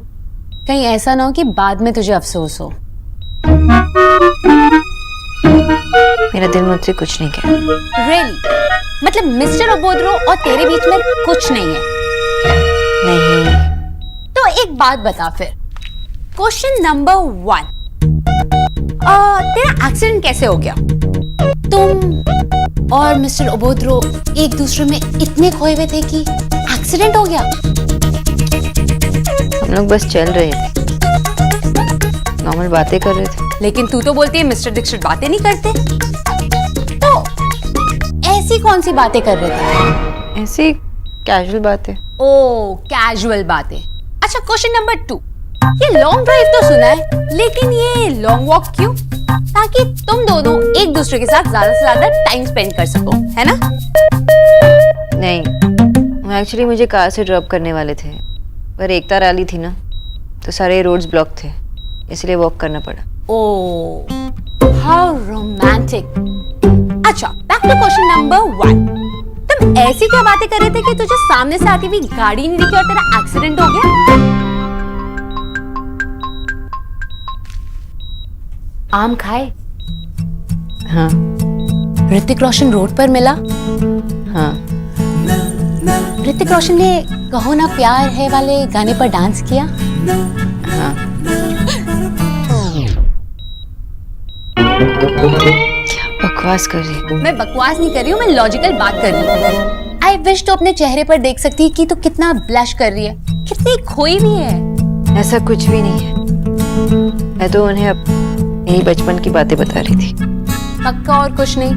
कहीं ऐसा ना हो कि बाद में तुझे अफसोस हो। मेरा दिल मुझसे कुछ नहीं कह रहा। Really? मतलब मिस्टर अबोधरो और तेरे बीच में कुछ नहीं है? नहीं। तो एक बात बता फिर। क्वेश्चन नंबर 1, तेरा एक्सीडेंट कैसे हो गया? तुम और मिस्टर अबोधरो एक दूसरे में इतने खोए हुए थे कि एक्सीडेंट हो गया? हम लोग बस चल रहे थे, नॉर्मल बातें कर रहे थे। लेकिन तू तो बोलती है मिस्टर दीक्षित बातें नहीं करते। तो ऐसी कौन सी बातें कर रहे थे? ऐसी कैजुअल बातें। ओ, कैजुअल बातें। अच्छा, क्वेश्चन नंबर 2, ये लॉन्ग ड्राइव तो सुना है, लेकिन ये लॉन्ग वॉक क्यों? ताकि तुम दोनों एक दूसरे के साथ ज्यादा से ज्यादा टाइम स्पेंड कर सको, है ना? नहीं, एक्चुअली मुझे कार से ड्रॉप करने वाले थे, पर एकता रैली थी ना, तो सारे रोड्स ब्लॉक थे, इसलिए वॉक करना पड़ा। ओह, हाउ रोमांटिक। अच्छा, बैक टू क्वेश्चन नंबर 1। तुम ऐसी क्या बातें कर रहे थे कि तुझे सामने से आती हुई गाड़ी नहीं दिखी और तेरा एक्सीडेंट हो गया? आम खाए? हाँ। ऋतिक रोशन रोड पर मिला? हाँ। ऋतिक रोशन ने कहो ना प्यार है वाले गाने पर डांस किया? हाँ। क्या बकवास कर रही है? मैं बकवास नहीं कर रही हूँ, मैं लॉजिकल बात कर रही हूँ। आई विश तो अपने चेहरे पर देख सकती कि तू कितना ब्लश कर रही है, कितनी खोई हुई है। ऐसा कुछ भी नहीं है, मैं तो उन्हें यही बचपन की बातें बता रही थी। पक्का और कुछ नहीं?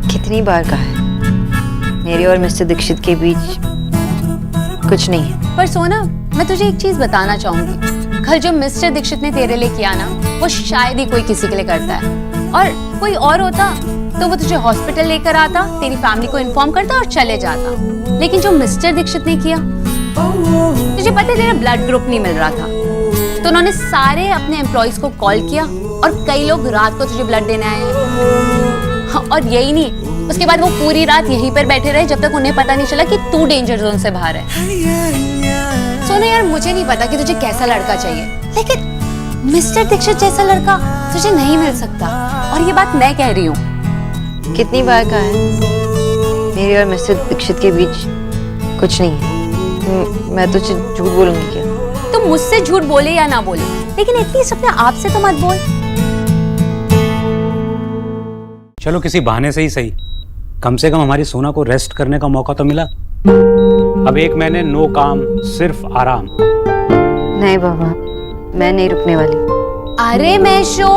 कितनी बार कहा है, मेरे और मिस्टर दीक्षित के बीच कुछ नहीं है। पर सोना, मैं तुझे एक चीज बताना चाहूंगी। कल जो मिस्टर दीक्षित ने तेरे लिए किया ना, वो शायद ही कोई किसी के लिए करता है। और कोई और होता तो वो तुझे हॉस्पिटल लेकर आता, तेरी फैमिली को इन्फॉर्म करता और चले जाता। लेकिन जो मिस्टर दीक्षित ने किया, तुझे पता है तेरा ब्लड ग्रुप नहीं मिल रहा था, तो उन्होंने सारे अपने एम्प्लॉइज को कॉल किया और कई लोग रात को तुझे ब्लड देने आए हैं। और यही नहीं, उसके बाद वो पूरी रात यहीं पर बैठे रहे जब तक उन्हें पता नहीं चला कि तू डेंजर जोन से बाहर है। सोना यार, मुझे नहीं पता कि तुझे कैसा लड़का चाहिए, लेकिन मिस्टर दीक्षित जैसा लड़का तुझे नहीं मिल सकता, और ये बात मैं कह रही हूँ। कितनी बार कहा है, मेरे और मिस्टर दीक्षित के बीच कुछ नहीं है। मैं तो झूठ बोलूंगी क्या? तुम मुझसे झूठ बोले या ना बोले, लेकिन एटलीस्ट अपने आप से तो मत बोल। चलो किसी बहाने से ही सही, कम से कम हमारी सोना को रेस्ट करने का मौका तो मिला। अब 1 महीने नो काम, सिर्फ आराम। नहीं बाबा, मैं नहीं रुकने वाली। अरे Meesho,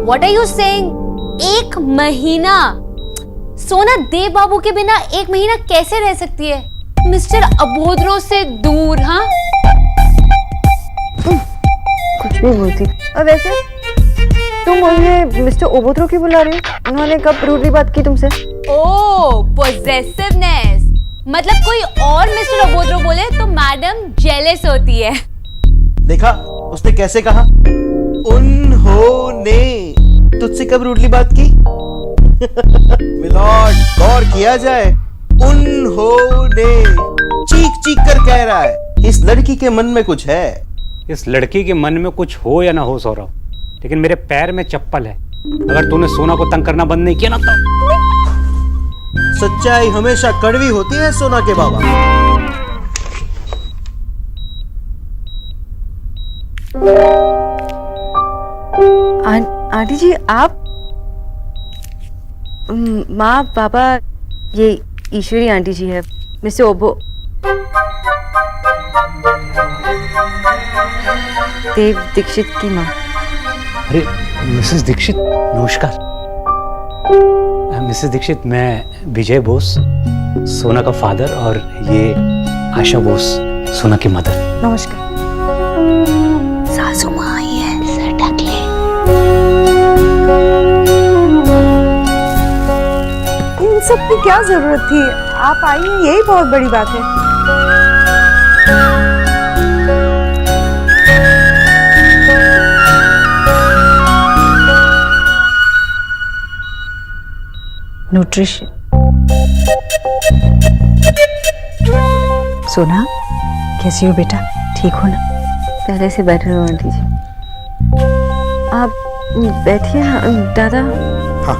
what are you saying? 1 महीना? सोना देव बाबू के बिना 1 महीना कैसे रह सकती है, मिस्टर अबोधरो से दूर? हाँ, कुछ भी बोलती। और वैसे तुम मुझे मिस्टर ओबोधरो क्यों बुला रही हो? उन्होंने कब रूडली बात की तुमसे? ओह, पॉसेसिवनेस। मतलब कोई और मिस्टर अबोधरो बोले तो मैडम जेलस होती है। देखा उसने कैसे कहा, उन्होंने तुझसे कब रूडली बात की? मिलॉर्ड, गौर किया जाए, उन्होंने चीख चीख कर कह रहा है, इस लड़की के मन में कुछ है। इस लड़की के मन में कुछ हो या ना हो सौरभ, लेकिन मेरे पैर में चप्पल है। अगर तूने सोना को तंग करना बंद नहीं किया ना, तो सच्चाई हमेशा कड़वी होती है सोना के बाबा। आंटी जी, आप? माँ, पापा, ये ईश्वरी आंटी जी है, मिस्टर ओबो देव दीक्षित की माँ। अरे मिसेस दीक्षित, नमस्कार। मिसेस दीक्षित, मैं विजय बोस, सोना का फादर, और ये आशा बोस, सोना की मदर। नमस्कार। सासू माँ आई है, सर ढक ले। इन सब की क्या जरूरत थी? आप आई हैं, यही बहुत बड़ी बात है। न्यूट्रिशन। सोना, कैसी हो बेटा? ठीक हो ना? पहले से बैठे रहो आंटी जी। आप बैठिए दादा। हाँ।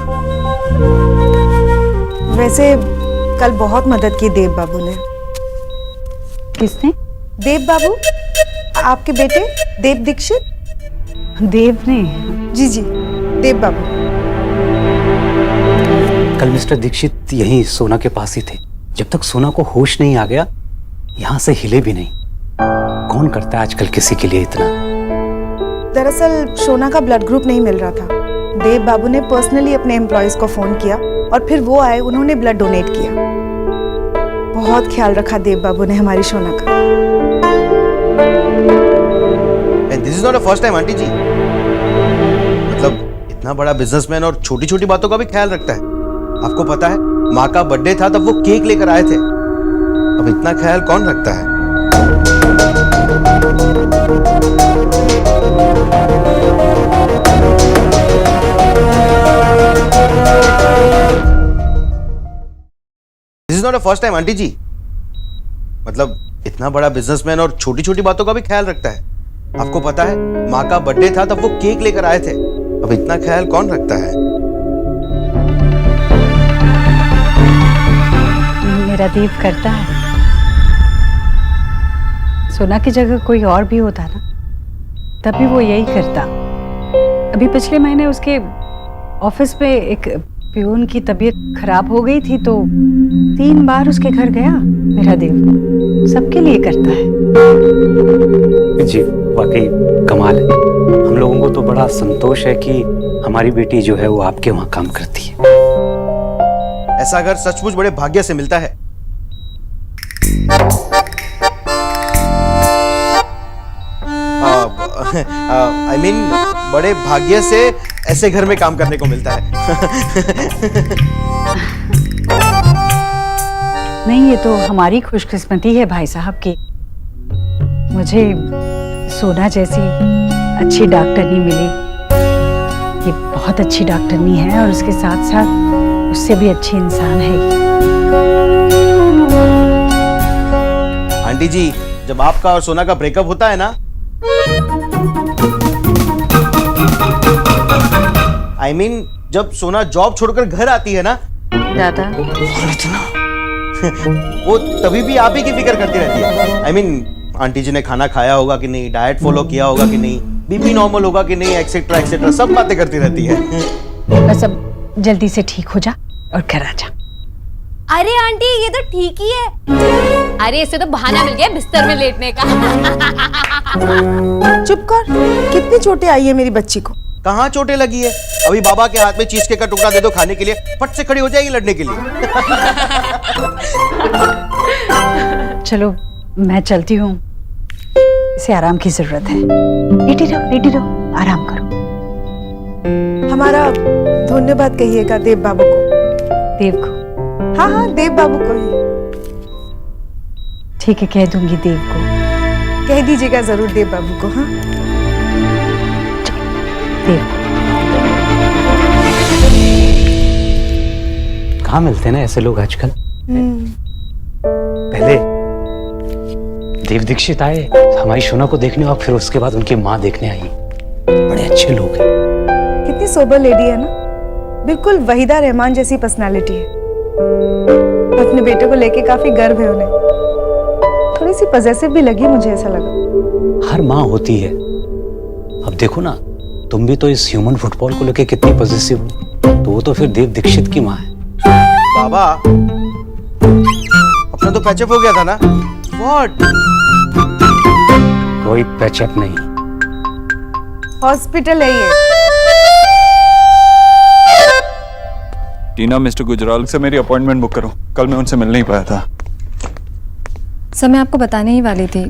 वैसे कल बहुत मदद की देव बाबू ने। किसने? देव बाबू, आपके बेटे देव दीक्षित। देव ने? जी जी, देव बाबू। कल मिस्टर दीक्षित यहीं सोना के पास ही थे। जब तक सोना को होश नहीं आ गया, यहाँ से हिले भी नहीं। कौन करता है आजकल किसी के लिए इतना? दरअसल सोना का ब्लड ग्रुप नहीं मिल रहा था। देव बाबू ने पर्सनली अपने एम्प्लॉयज को फोन किया और फिर वो आए, उन्होंने ब्लड डोनेट किया। बहुत ख्याल रखा देव बाबू ने हमारी सोना का। And this is not the first time aunty ji. मतलब इतना बड़ा बिजनेसमैन और छोटी छोटी बातों का भी ख्याल रखता है। आपको पता है, माँ का बर्थडे था तब वो केक लेकर आए थे। अब इतना ख्याल कौन रखता है? This is not the first time aunty ji. मतलब इतना बड़ा बिजनेसमैन और छोटी छोटी बातों का भी ख्याल रखता है। आपको पता है, माँ का बर्थडे था तब वो केक लेकर आए थे। अब इतना ख्याल कौन रखता है? मेरा देव करता है। सोना की जगह कोई और भी होता ना, तभी वो यही करता। अभी पिछले महीने उसके ऑफिस में एक पियून की तबीयत खराब हो गई थी, तो 3 बार उसके घर गया। मेरा देव सबके लिए करता है। जी वाकई कमाल है। हम लोगों को तो बड़ा संतोष है कि हमारी बेटी जो है वो आपके वहाँ काम करती है। ऐसा घर सचमुच बड़े भाग्य से मिलता है। I mean, बड़े भाग्य से ऐसे घर में काम करने को मिलता है। नहीं, ये तो हमारी खुशकिस्मती है भाई साहब की। मुझे सोना जैसी अच्छी डॉक्टरनी मिली। ये बहुत अच्छी डॉक्टरनी है और उसके साथ साथ उससे भी अच्छी इंसान है। आंटी जी, जब आपका और सोना का ब्रेकअप होता है ना, I mean, जब सोना जॉब छोड़कर घर आती है ना दादा, वो तभी भी आप ही की फिक्र करती रहती है। I mean, आंटी जी ने खाना खाया होगा कि नहीं, डाइट फॉलो किया होगा कि नहीं, बीपी नॉर्मल होगा कि नहीं, एक्सेट्रा एक्सेट्रा सब बातें करती रहती है। बस अब जल्दी से ठीक हो जा और घर आ जा। अरे आंटी, ये तो ठीक ही है। अरे इसे तो बहाना मिल गया बिस्तर में लेटने का। चुप कर, कितनी चोटें आई है मेरी बच्ची को। कहाँ चोटें लगी है? अभी बाबा के हाथ में चीज केक का टुकड़ा दे दो खाने के लिए, फट से खड़ी हो जाएगी लड़ने के लिए। चलो मैं चलती हूँ, इसे आराम की जरूरत है। लेटी रहो, आराम करो। हमारा धन्यवाद कहिएगा देव बाबू को। देव को? हाँ हाँ, देव बाबू को ही। ठीक है, कह दूंगी देव को। कह दीजिएगा जरूर देव बाबू को। हाँ देव। कहाँ मिलते हैं ना ऐसे लोग आजकल। पहले देव दीक्षित आए हमारी सोना को देखने और फिर उसके बाद उनकी माँ देखने आई। बड़े अच्छे लोग हैं। कितनी सोबर लेडी है ना, बिल्कुल वहीदा रहमान जैसी पर्सनालिटी है। अपने बेटे को लेके काफी गर्व है उन्हें। थोड़ी सी पजेसिव भी लगी मुझे, ऐसा लगा। हर माँ होती है। अब देखो ना, तुम भी तो इस ह्यूमन फुटबॉल को लेके कितनी पजेसिव हो, तो वो तो फिर देव दीक्षित की माँ है। बाबा, अपना तो पैचअप हो गया था ना? What? कोई पैचअप नहीं। हॉस्पिटल है ये। टीना, मिस्टर गुजराल से मेरी अपॉइंटमेंट बुक करो। कल मैं उनसे मिल नहीं पाया था। सर, मैं आपको बताने ही वाली थी।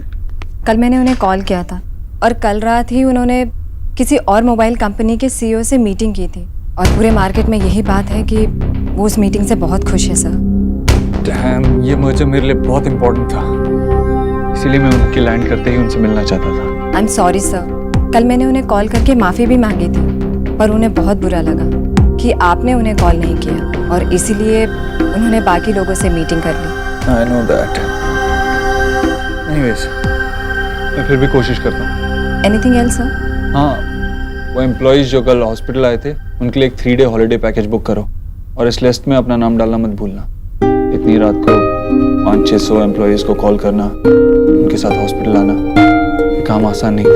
कल मैंने उन्हें कॉल किया था और कल रात ही उन्होंने किसी और मोबाइल कंपनी के सीईओ से मीटिंग की थी और पूरे मार्केट में यही बात है कि वो उस मीटिंग से बहुत खुश है सर। डैम, ये मर्जर मेरे लिए बहुत इंपॉर्टेंट था, इसीलिए मैं उनकी लैंड करते ही उनसे मिलना चाहता था। आई एम सॉरी सर। कल मैंने उन्हें कॉल करके माफ़ी भी मांगी थी, पर उन्हें बहुत बुरा लगा कि आपने उन्हें कॉल नहीं किया। और इसीलिए उन्होंने बाकी लोगों से मीटिंग कर ली। I know that. एनीवेज, मैं फिर भी कोशिश करता हूँ। Anything else sir? हाँ, वो एम्प्लॉयज़ जो कल हॉस्पिटल आए थे उनके लिए एक 3 डे हॉलीडे पैकेज बुक करो और इस लिस्ट में अपना नाम डालना मत भूलना। इतनी रात को 500-600 एम्प्लॉयज़ को कॉल करना, उनके साथ हॉस्पिटल आना, ये काम आसान नहीं था।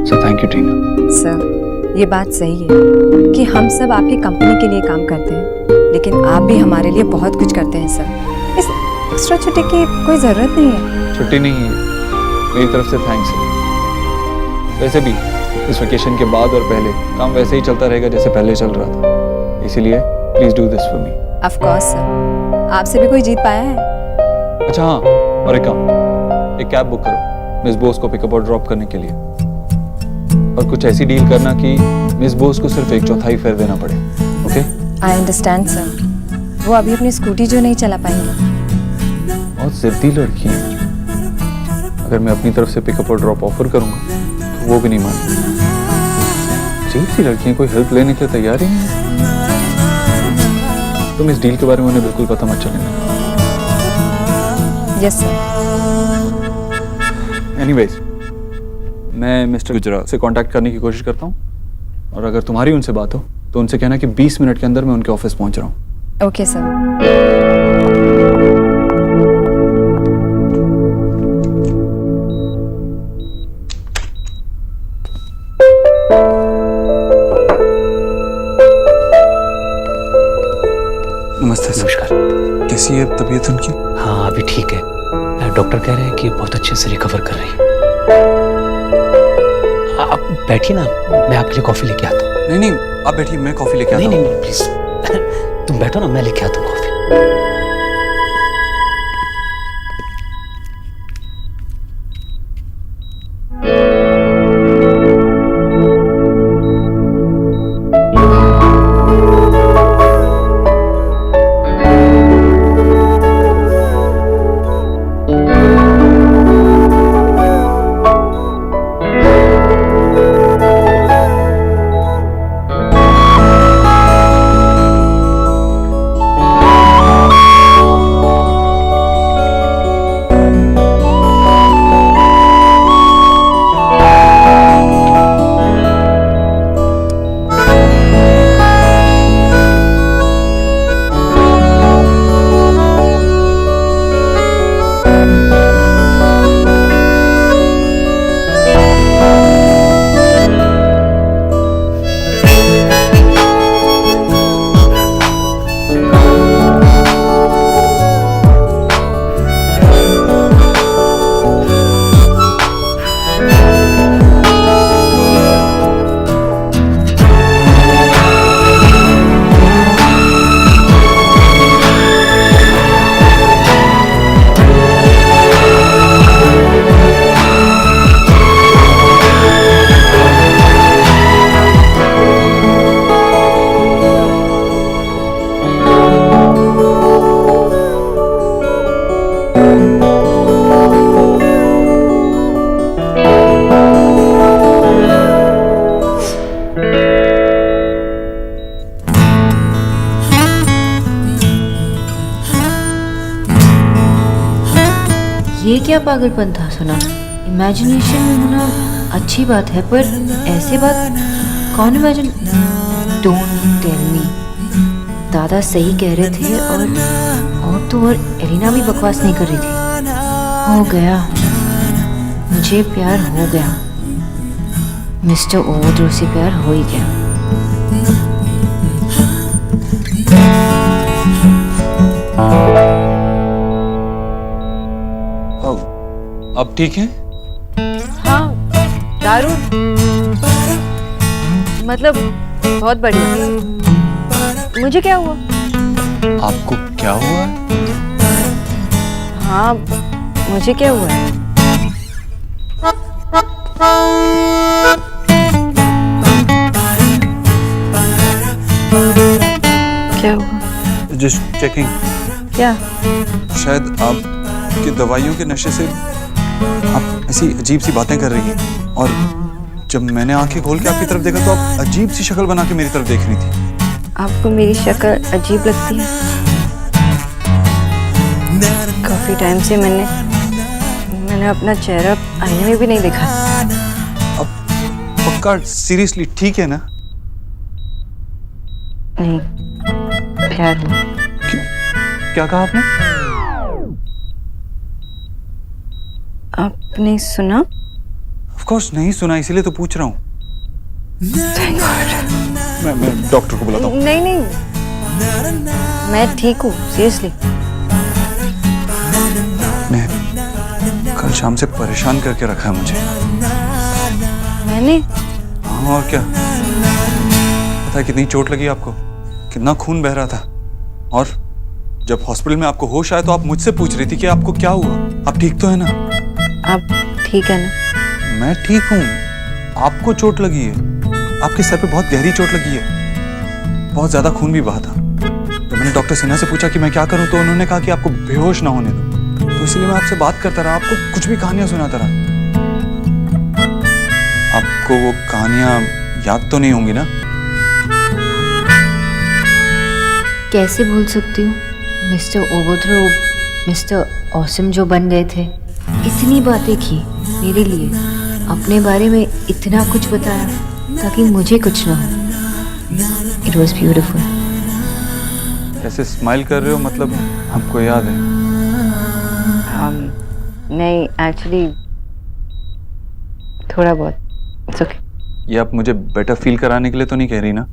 So thank you Tina. Sir, ये बात सही है कि हम सब आपकी कंपनी के लिए काम करते हैं, लेकिन आप भी हमारे लिए बहुत कुछ करते हैं सर। इस एक्स्ट्रा छुट्टी की कोई ज़रूरत नहीं है। छुट्टी नहीं है, मेरी तरफ से थैंक्स है। वैसे भी इस वेकेशन के बाद और पहले काम वैसे ही चलता रहेगा जैसे पहले चल रहा था, इसीलिए please do this for me. Of course sir, आपसे भी कोई जीत पाया है? अच्छा हाँ, और एक काम, एक कैब बुक करो मिस बोस को पिकअप और ड्रॉप करने के लिए, और कुछ ऐसी डील करना कि मिस बोस को सिर्फ 1/4 फेयर देना पड़े। ओके? I understand sir. वो अभी अपनी स्कूटी जो नहीं चला पाएंगे। बहुत जिद्दी लड़की है, अगर मैं अपनी तरफ से पिकअप और ड्रॉप ऑफर करूंगा तो वो भी नहीं मानेगी। अजीब सी लड़कियां कोई हेल्प लेने के लिए तैयार ही नहीं है। तुम इस डील के बारे में उन्हें बिल्कुल पता मत चलेगा। Yes sir. एनीवेज, मैं मिस्टर गुजराल से कांटेक्ट करने की कोशिश करता हूँ, और अगर तुम्हारी उनसे बात हो तो उनसे कहना कि 20 मिनट के अंदर मैं उनके ऑफिस पहुंच रहा हूँ। Okay sir. नमस्ते सर। नमस्कार। कैसी है तबीयत उनकी? हाँ, अभी ठीक है। डॉक्टर कह रहे हैं कि बहुत अच्छे से रिकवर कर रही है। आप बैठिए ना, मैं आपके लिए कॉफी लेके आता हूँ। नहीं, आप बैठिए, मैं कॉफी लेके आता हूँ। नहीं, प्लीज तुम बैठो ना, मैं लेके आता हूँ कॉफी। ये क्या पागलपन था सुना? इमेजिनेशन में होना अच्छी बात है, पर ऐसे बात कौन इमेजिन? Don't tell me. दादा सही कह रहे थे, और तो और एलिना भी बकवास नहीं कर रही थी। हो गया, मुझे प्यार हो गया। मिस्टर ओवरड्रो से प्यार हो ही गया। अब ठीक है? हाँ, दारू मतलब बहुत बढ़िया। मुझे क्या हुआ? आपको क्या हुआ? हाँ, मुझे क्या हुआ है? क्या हुआ? Just checking. क्या? शायद आपकी दवाइयों के नशे से आप ऐसी अजीब सी बातें कर रही हैं, और जब मैंने आंखें खोल के आपकी तरफ देखा तो आप अजीब सी शक्ल बना के मेरी तरफ देख रही थी। आपको मेरी शक्ल अजीब लगती है? काफी टाइम से मैंने अपना चेहरा आईने में भी नहीं देखा। अब पक्का सीरियसली ठीक है ना? नहीं, प्यार हुआ। क्या कहा आपने? आपने सुना? ऑफ कोर्स नहीं सुना, इसीलिए तो पूछ रहा हूँ। मैं डॉक्टर को बुलाता हूँ। नहीं, मैं ठीक हूँ, सीरियसली। मैं कल शाम से परेशान करके रखा है मुझे। मैंने? हाँ, और क्या? पता है कितनी चोट लगी आपको, कितना खून बह रहा था, और जब हॉस्पिटल में आपको होश आया तो आप मुझसे पूछ रही थी कि आपको क्या हुआ, आप ठीक तो है ना? आप ठीक है ना? मैं ठीक हूँ। आपको चोट लगी है, आपके सर पे बहुत गहरी चोट लगी है, बहुत ज्यादा खून भी बहा था। तो मैंने डॉक्टर सिन्हा से पूछा कि मैं क्या करूं, तो उन्होंने कहा कि आपको बेहोश ना होने दो। तो इसलिए मैं आपसे बात करता रहा, आपको कुछ भी कहानियां सुनाता रहा। आपको वो कहानियां याद तो नहीं होंगी ना? कैसे भूल सकती हूँ? मिस्टर ओबोद्रो, मिस्टर ऑसम जो बन गए थे, इतनी बातें की मेरे लिए, अपने बारे में इतना कुछ बताया ताकि मुझे कुछ ना हो। It was beautiful. ऐसे स्माइल कर रहे हो, मतलब आपको याद है? नहीं, एक्चुअली थोड़ा बहुत। It's okay. ये आप मुझे बेटर फील कराने के लिए तो नहीं कह रही ना?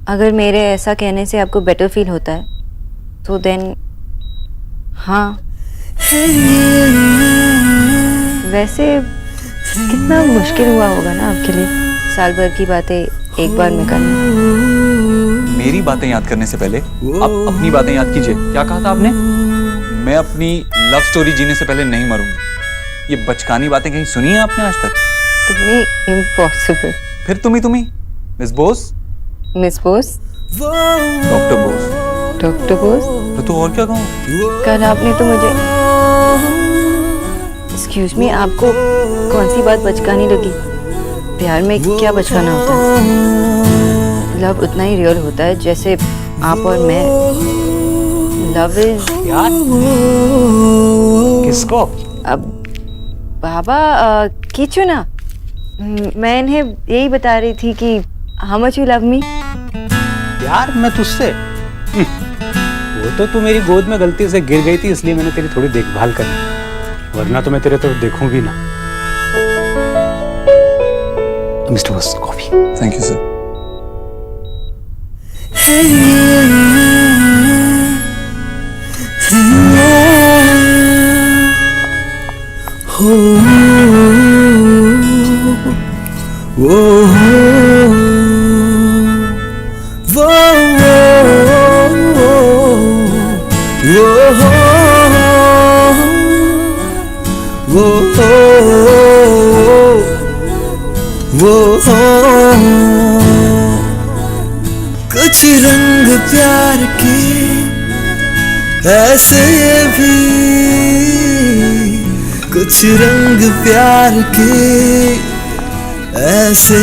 अगर मेरे ऐसा कहने से आपको बेटर फील होता है तो देन हाँ। वैसे कितना मुश्किल हुआ होगा ना आपके लिए साल भर की बातें एक बार में करना। मेरी बातें याद करने से पहले आप अपनी बातें याद कीजिए। क्या कहा था आपने? मैं अपनी लव स्टोरी जीने से पहले नहीं मरूंगी। ये बचकानी बातें कहीं सुनी है आपने आज तक? तुम्हें इम्पॉसिबल। फिर तुम्ही miss Bose? Miss Bose? Doctor Bose? Doctor Bose? तो और क्या कहूँ? कल आपने तो मुझे, एक्सक्यूज मी, आपको कौन सी बात बचकानी लगी? प्यार में क्या बचकाना होता है? लव उतना ही रियल होता है जैसे आप और मैं। लव इज यार किसको? अब बाबा कीचू ना, मैं इन्हें यही बता रही थी कि how much you love me. यार मैं तुझसे वो तो तू मेरी गोद में गलती से गिर गई थी, इसलिए मैंने तेरी थोड़ी देखभाल करी, वरना तो मैं तेरे तरफ देखूं भी ना। मिस्टर बस कॉफी। Thank you sir. कुछ रंग प्यार के ऐसे भी, कुछ रंग प्यार के ऐसे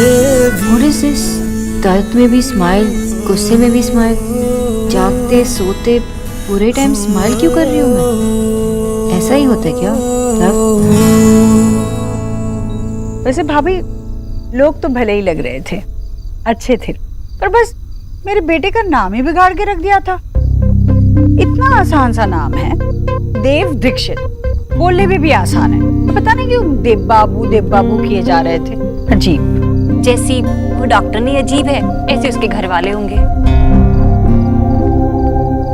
भी। What is this? दर्द में भी स्माइल, गुस्से में भी स्माइल, जागते सोते पूरे टाइम स्माइल क्यों कर रही हूँ मैं? ऐसा ही होता है क्या लव? वैसे भाभी, लोग तो भले ही लग रहे थे, अच्छे थे, पर बस मेरे बेटे का नाम ही बिगाड़ के रख दिया था। इतना आसान सा नाम है, देव दीक्षित, बोलने में भी आसान है, तो पता नहीं क्यों देव बाबू किए जा रहे थे। अजीब। जैसी वो डॉक्टर नहीं अजीब है, ऐसे उसके घर वाले होंगे।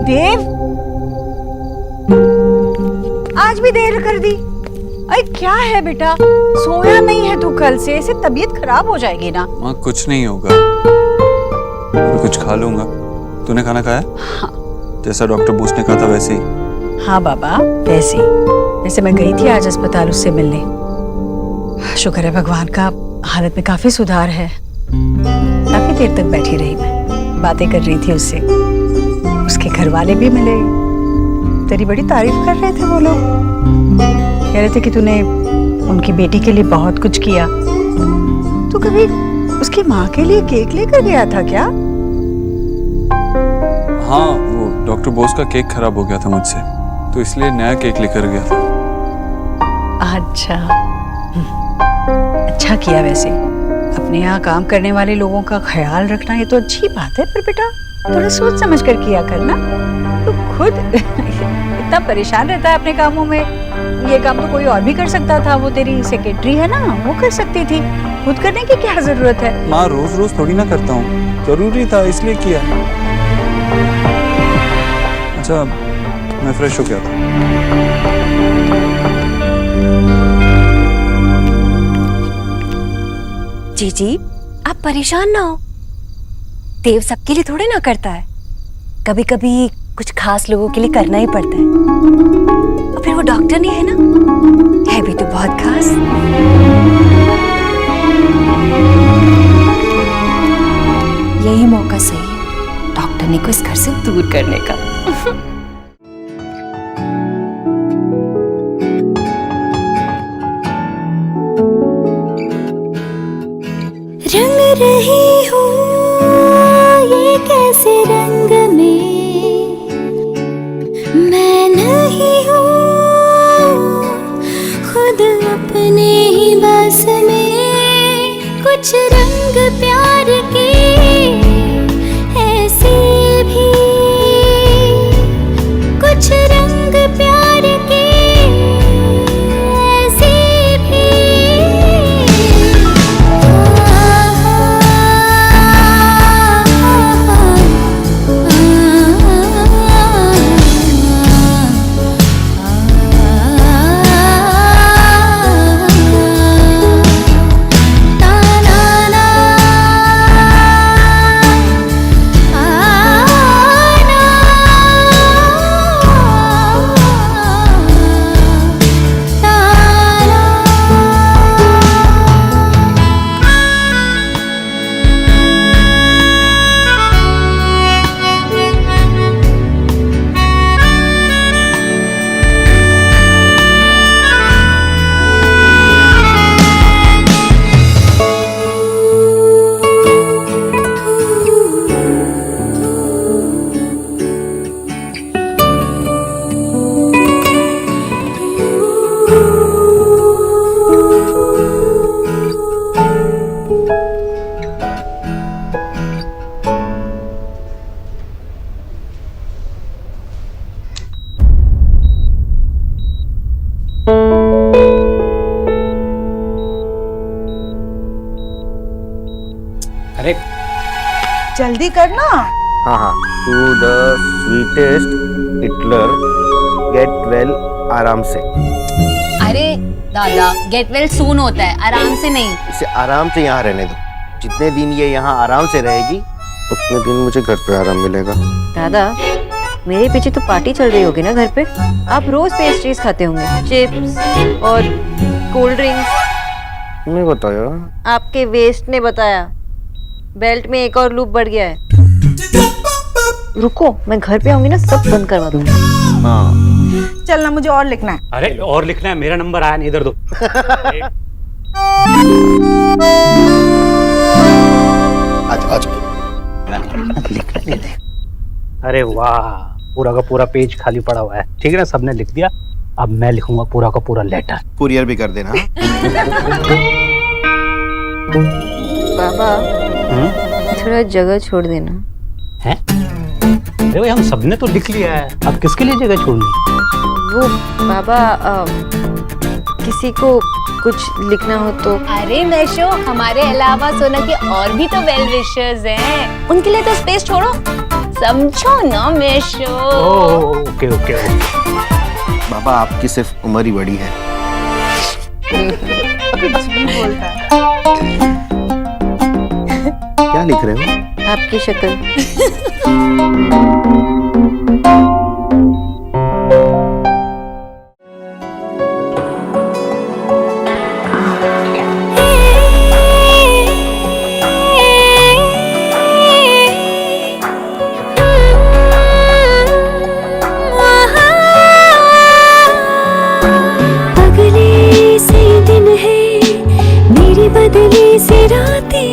देव, आज भी देर कर दी। अरे क्या है बेटा, सोया नहीं है तू कल से, ऐसे तबीयत खराब हो जाएगी ना। माँ कुछ नहीं होगा, मैं कुछ खा लूंगा। तूने खाना खाया? हाँ। जैसा डॉक्टर बोस ने कहा था वैसे ही? हाँ बाबा, वैसे ही। वैसे मैं गई थी आज अस्पताल उससे मिलने। शुक्र है भगवान का, हालत में काफी सुधार है। काफी देर तक बैठी रही मैं, बातें कर रही थी उससे। उसके घर वाले भी मिले, तेरी बड़ी तारीफ कर रहे थे वो लोग। कह रहे थे कि तूने उनकी बेटी के लिए बहुत कुछ किया। तू कभी उसकी माँ के लिए केक लेकर गया था क्या? हाँ, वो डॉक्टर बोस का केक खराब हो गया था मुझसे, तो इसलिए नया केक लेकर गया था। अच्छा अच्छा किया। वैसे अपने यहाँ काम करने वाले लोगों का ख्याल रखना ये तो अच्छी बात है, पर बेटा थोड़ा सोच समझ कर किया करना। तो खुद इतना परेशान रहता है अपने कामों में, ये काम तो कोई और भी कर सकता था। वो तेरी सेक्रेटरी है ना, वो कर सकती थी, खुद करने की क्या जरूरत है। माँ रोज रोज थोड़ी ना करता हूँ, जरूरी था इसलिए किया। अच्छा मैं फ्रेश हो गया था। जी आप परेशान ना हो, देव सबके लिए थोड़े ना करता है, कभी कभी कुछ खास लोगों के लिए करना ही पड़ता है। और फिर वो डॉक्टर नहीं है ना, है भी तो बहुत खास। यही मौका सही है डॉक्टर ने को इस घर से दूर करने का। रंग रही हूँ ये कैसे रंग में, मैं नहीं हूँ खुद अपने ही बस में। कुछ रंग प्यार के ऐसे भी, कुछ रंग प्यार के ऐसे भी। अरे जल्दी करना। हाँ हाँ, to the sweetest Hitler, get well आराम से। अरे दादा, गेट वेल सून होता है, आराम से नहीं। इसे आराम से यहाँ रहने दो। जितने दिन ये यहाँ आराम से रहेगी उतने दिन मुझे घर पे आराम मिलेगा। दादा मेरे पीछे तो पार्टी चल रही होगी ना घर पे, आप रोज पेस्ट्रीज खाते होंगे, चिप्स और कोल्ड ड्रिंक्स। मैं बताया, आपके वेस्ट ने बताया। बेल्ट में एक और लूप बढ़ गया है। रुको, मैं घर पे आऊंगी ना सब बंद करवा दूंगी। हाँ चलना, मुझे और लिखना है। अरे और लिखना है, मेरा नंबर आया नहीं, इधर दो। आज लिखने दे। अरे वाह, पूरा का पूरा पेज खाली पड़ा हुआ है। ठीक है ना, सबने लिख दिया। अब मैं लिखूंगा पूरा का पूरा लेटर। कुरियर भी कर देना। बाबा थोड़ा जगह छोड़ देना। हैं? अरे भाई हम सबने तो लिख लिया है, अब किसके लिए जगह छोड़नी? वो बाबा किसी को कुछ लिखना हो तो। अरे मैशो, हमारे अलावा सोना के और भी तो वेल विशर्स हैं, उनके लिए तो स्पेस छोड़ो, समझो ना मैशो। Okay okay okay. बाबा आपकी सिर्फ उम्र ही बड़ी है। कुछ भी बोलता है। क्या लिख रहे हो? आपकी शक्ल। अगले से दिन है मेरी बदली से रातें,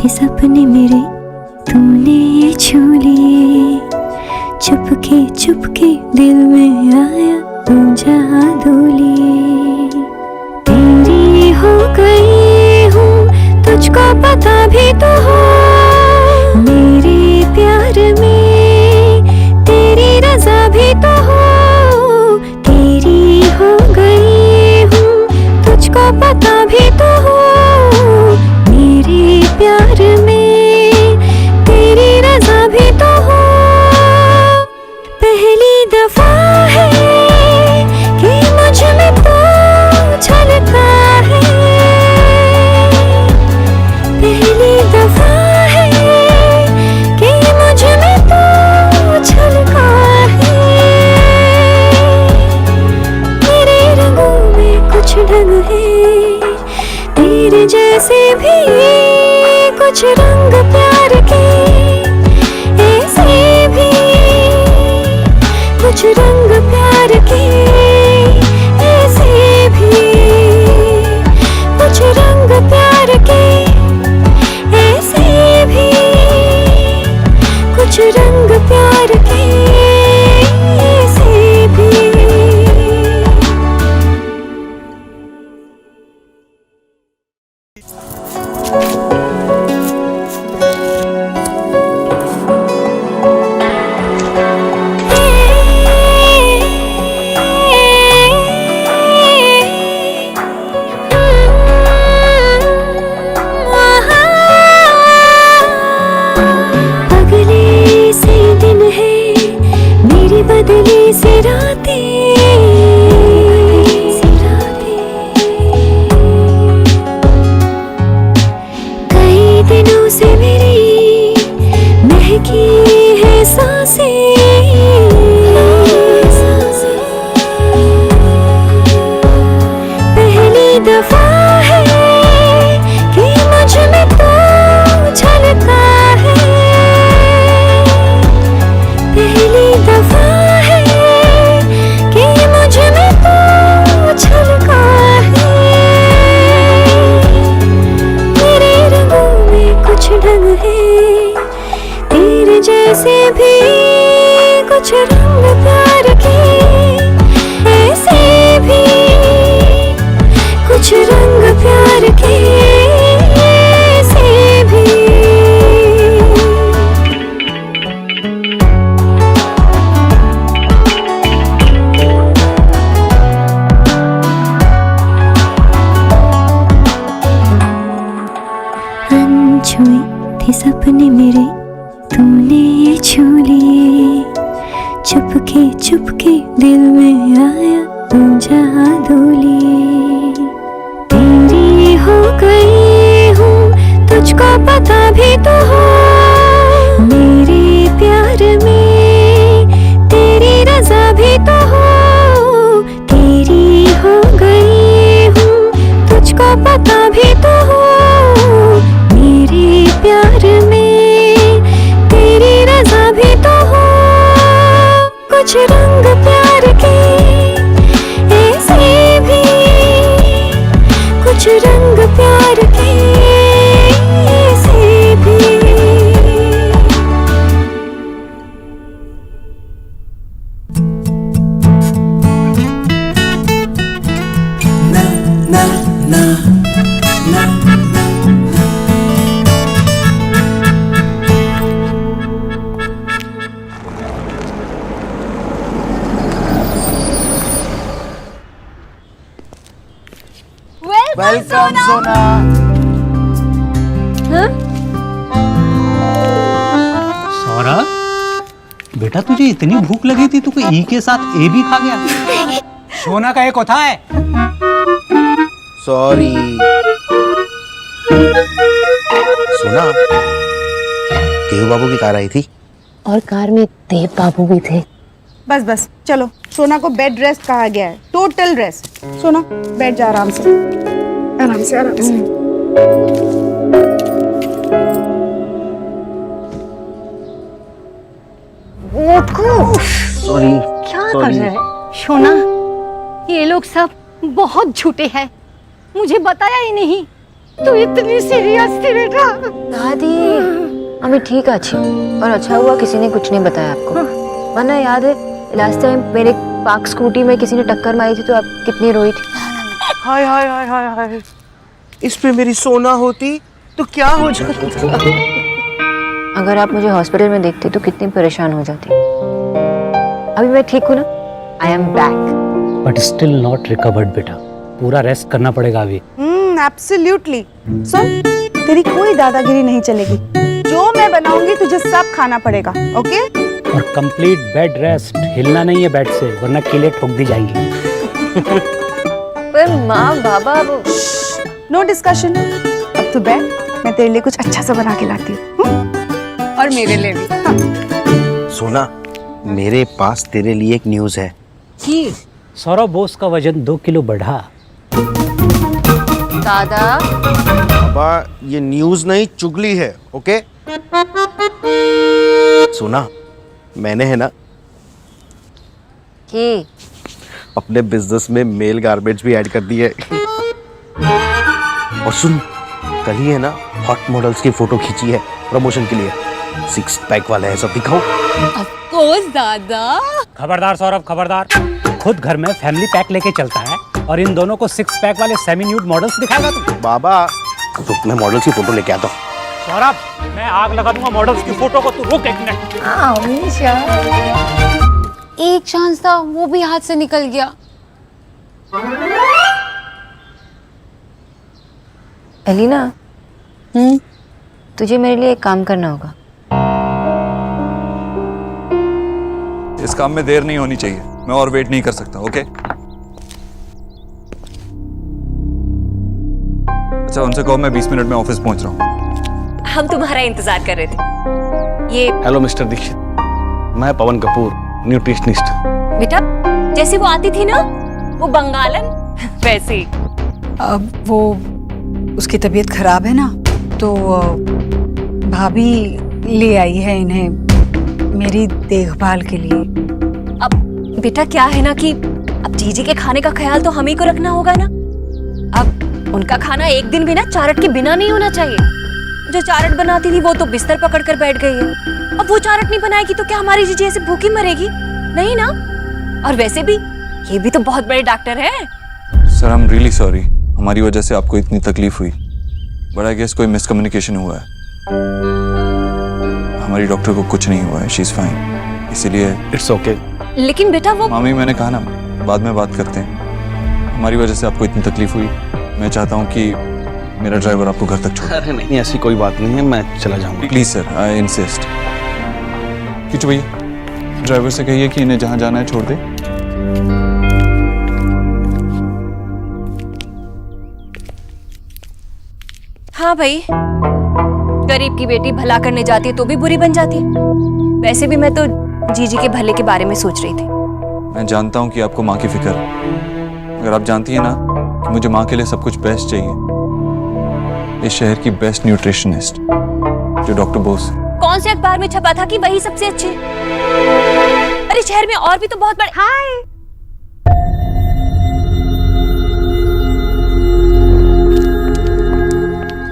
थे सपने मेरे तूने ये छू लिए, चुपके चुपके दिल में आया तू जादू लिए। तेरी हो गई हूँ तुझको पता भी तो हो, मेरे प्यार में तेरी रजा भी तो हो। तेरी हो गई हूँ तुझको पता भी तो हो, मेरे प्यार में तेरी रजा भी तो हो। पहली दफा है कि मुझ में तो छलका है, पहली दफा है कि मुझ में तो छलका है। मेरे रंगों में कुछ ढंग है, तेरे जैसे भी कुछ रंग प्यार के, ऐसे भी कुछ रंग प्यार के, ऐसे भी कुछ रंग प्यार के, ऐसे भी कुछ रंग प्यार के, ऐसे भी। अगले से दिन है मेरी बदली से रातें, कई दिनों से मेरी महकी है सांसें। पहली दफा है कि मुझ में तो छलका है, पहली दफा है कि मुझ में तो छलका है। मेरे रंगों में कुछ ढंग है, तेरे जैसे भी कुछ रंग प्यार के, ऐसे भी कुछ रंग प्यार के, ऐसे भी। अनछुए थे सपने मेरे तूने ये छू लिए, चुपके चुपके दिल में आया तू जादू लिए। तेरी हो गई हूँ तुझको पता भी तो हो, मेरे प्यार में तेरी रजा भी तो हो। तेरी हो गई हूँ तुझको पता भी तो हो, मेरे प्यार में तेरी रजा भी तो हो। कुछ रंग प्यार के, ऐसे भी कुछ रंग प्यार के, ऐसे भी। वेलकम सोना। सौरा बेटा तुझे इतनी भूख लगी थी, तू कोई ई के साथ ए भी खा गया? सोना का एक होता है। सॉरी सोना, देव बाबू की कार आई थी और कार में देव बाबू भी थे। बस बस चलो, सोना को बेड रेस्ट कहा गया है, टोटल रेस्ट। सोना बैठ जा आराम से, आराम से, आराम से। सॉरी क्या कर रहा है सोना? ये लोग सब बहुत झूठे हैं, मुझे बताया ही नहीं। तू इतनी सीरियस थी बेटा? दादी আমি ঠিক আছি और अच्छा हुआ किसी ने कुछ नहीं बताया आपको वरना याद है लास्ट टाइम मेरे पार्क स्कूटी में किसी ने टक्कर मारी थी तो आप कितनी रोई थी। हाय हाय हाय हाय हाय, इस पे मेरी सोना होती तो क्या हो जाता। अगर आप मुझे हॉस्पिटल में देखते तो कितनी परेशान हो जाती। अभी मैं ठीक हूँ ना, I am back. But still not recovered बेटा, पूरा रेस्ट करना पड़ेगा अभी। एब्सोल्युटली। सुन, तेरी कोई दादागिरी नहीं चलेगी, जो मैं बनाऊंगी तुझे सब खाना पड़ेगा, ओके? और कंप्लीट बेड रेस्ट, हिलना नहीं है बेड से वरना कीलें ठोक दी जाएंगी। पर माँ बाबा वो नो डिस्कशन। अब तू बैठ, मैं तेरे लिए कुछ अच्छा सा बना के लाती हूँ। और मेरे लिए भी। हाँ। सोना, मेरे पास तेरे लिए एक न्यूज़ है। सौरभ बोस का वजन 2 किलो बढ़ा। दादा बाबा, ये न्यूज़ नहीं चुगली है, ओके? सोना, मैंने है ना कि अपने बिजनेस में मेल गार्मेंट्स भी ऐड कर दी है। और सुन, कल ही है ना हॉट मॉडल्स की फोटो खींची है प्रमोशन के लिए। 6 पैक वाला है, सब दिखाओ। ऑफ कोर्स दादा। खबरदार सौरभ, खबरदार। खुद घर में फैमिली पैक लेके चलता है और इन दोनों को 6 पैक वाले सेमी न्यूड मॉडल्स दिखाएगा तू। बाबा, तो मैं मॉडल्स की फोटो लेके आता हूँ। सौरभ, मैं आग लगा दूंगा मॉडल्स की फोटो को, तू रुक एक मिनट। एक चांस था, वो भी हाथ से निकल गया। एलिना, तुझे मेरे लिए एक काम करना होगा। इस काम में देर नहीं होनी चाहिए, मैं और वेट नहीं कर सकता, ओके? अच्छा, उनसे कहो मैं 20 मिनट में ऑफिस पहुंच रहा हूँ। हम तुम्हारा इंतजार कर रहे थे। ये हेलो मिस्टर दीक्षित, मैं पवन कपूर, न्यूट्रिशनिस्ट। बेटा, जैसे वो आती थी ना, वो बंगालन, वैसे ही। अब वो उसकी तबीयत खराब है ना, तो भाभी ले आई है इन्हें मेरी देखभाल के लिए। अब बेटा क्या है ना कि अब जीजी के खाने का ख्याल तो हम ही को रखना होगा ना। अब उनका खाना एक दिन भी ना चारट के बिना नहीं होना चाहिए। जो चारट बनाती थी वो तो बिस्तर पकड़ कर बैठ गई है। अब वो चारट नहीं बनाएगी तो क्या हमारी जीजी ऐसे भूखी मरेगी? नहीं ना। और वैसे भी ये भी तो बहुत बड़े डॉक्टर है। Sir, I am really sorry, हमारी वजह से आपको इतनी तकलीफ हुई। बट आई गेस कोई मिसकम्युनिकेशन हुआ है। हमारी डॉक्टर को कुछ नहीं हुआ है, शी इज फाइन, इसीलिए इट्स ओके। लेकिन बेटा वो मामी, मैंने कहा ना बाद में बात करते हैं। हमारी वजह से आपको इतनी तकलीफ हुई, मैं चाहता हूँ कि मेरा ड्राइवर आपको घर तक छोड़े। अरे नहीं, ऐसी कोई बात नहीं है, मैं चला जाऊंगा। Please sir, I insist. Kishu भैया, ड्राइवर से कहिए कि इन्हें जहाँ जाना है छोड़ दे। हाँ भाई, गरीब की बेटी भला करने जाती है तो भी बुरी बन जाती है। वैसे भी मैं तो जीजी के भले के बारे में सोच रही थी। मैं जानता हूँ कि आपको माँ की फिक्र है, अगर आप जानती है ना कि मुझे माँ के लिए सब कुछ बेस्ट चाहिए। इस शहर की बेस्ट न्यूट्रिशनिस्ट जो डॉक्टर बोस है। कौन से अखबार में छपा था कि वही सबसे अच्छी? अरे शहर में और भी तो बहुत बड़े। हाय,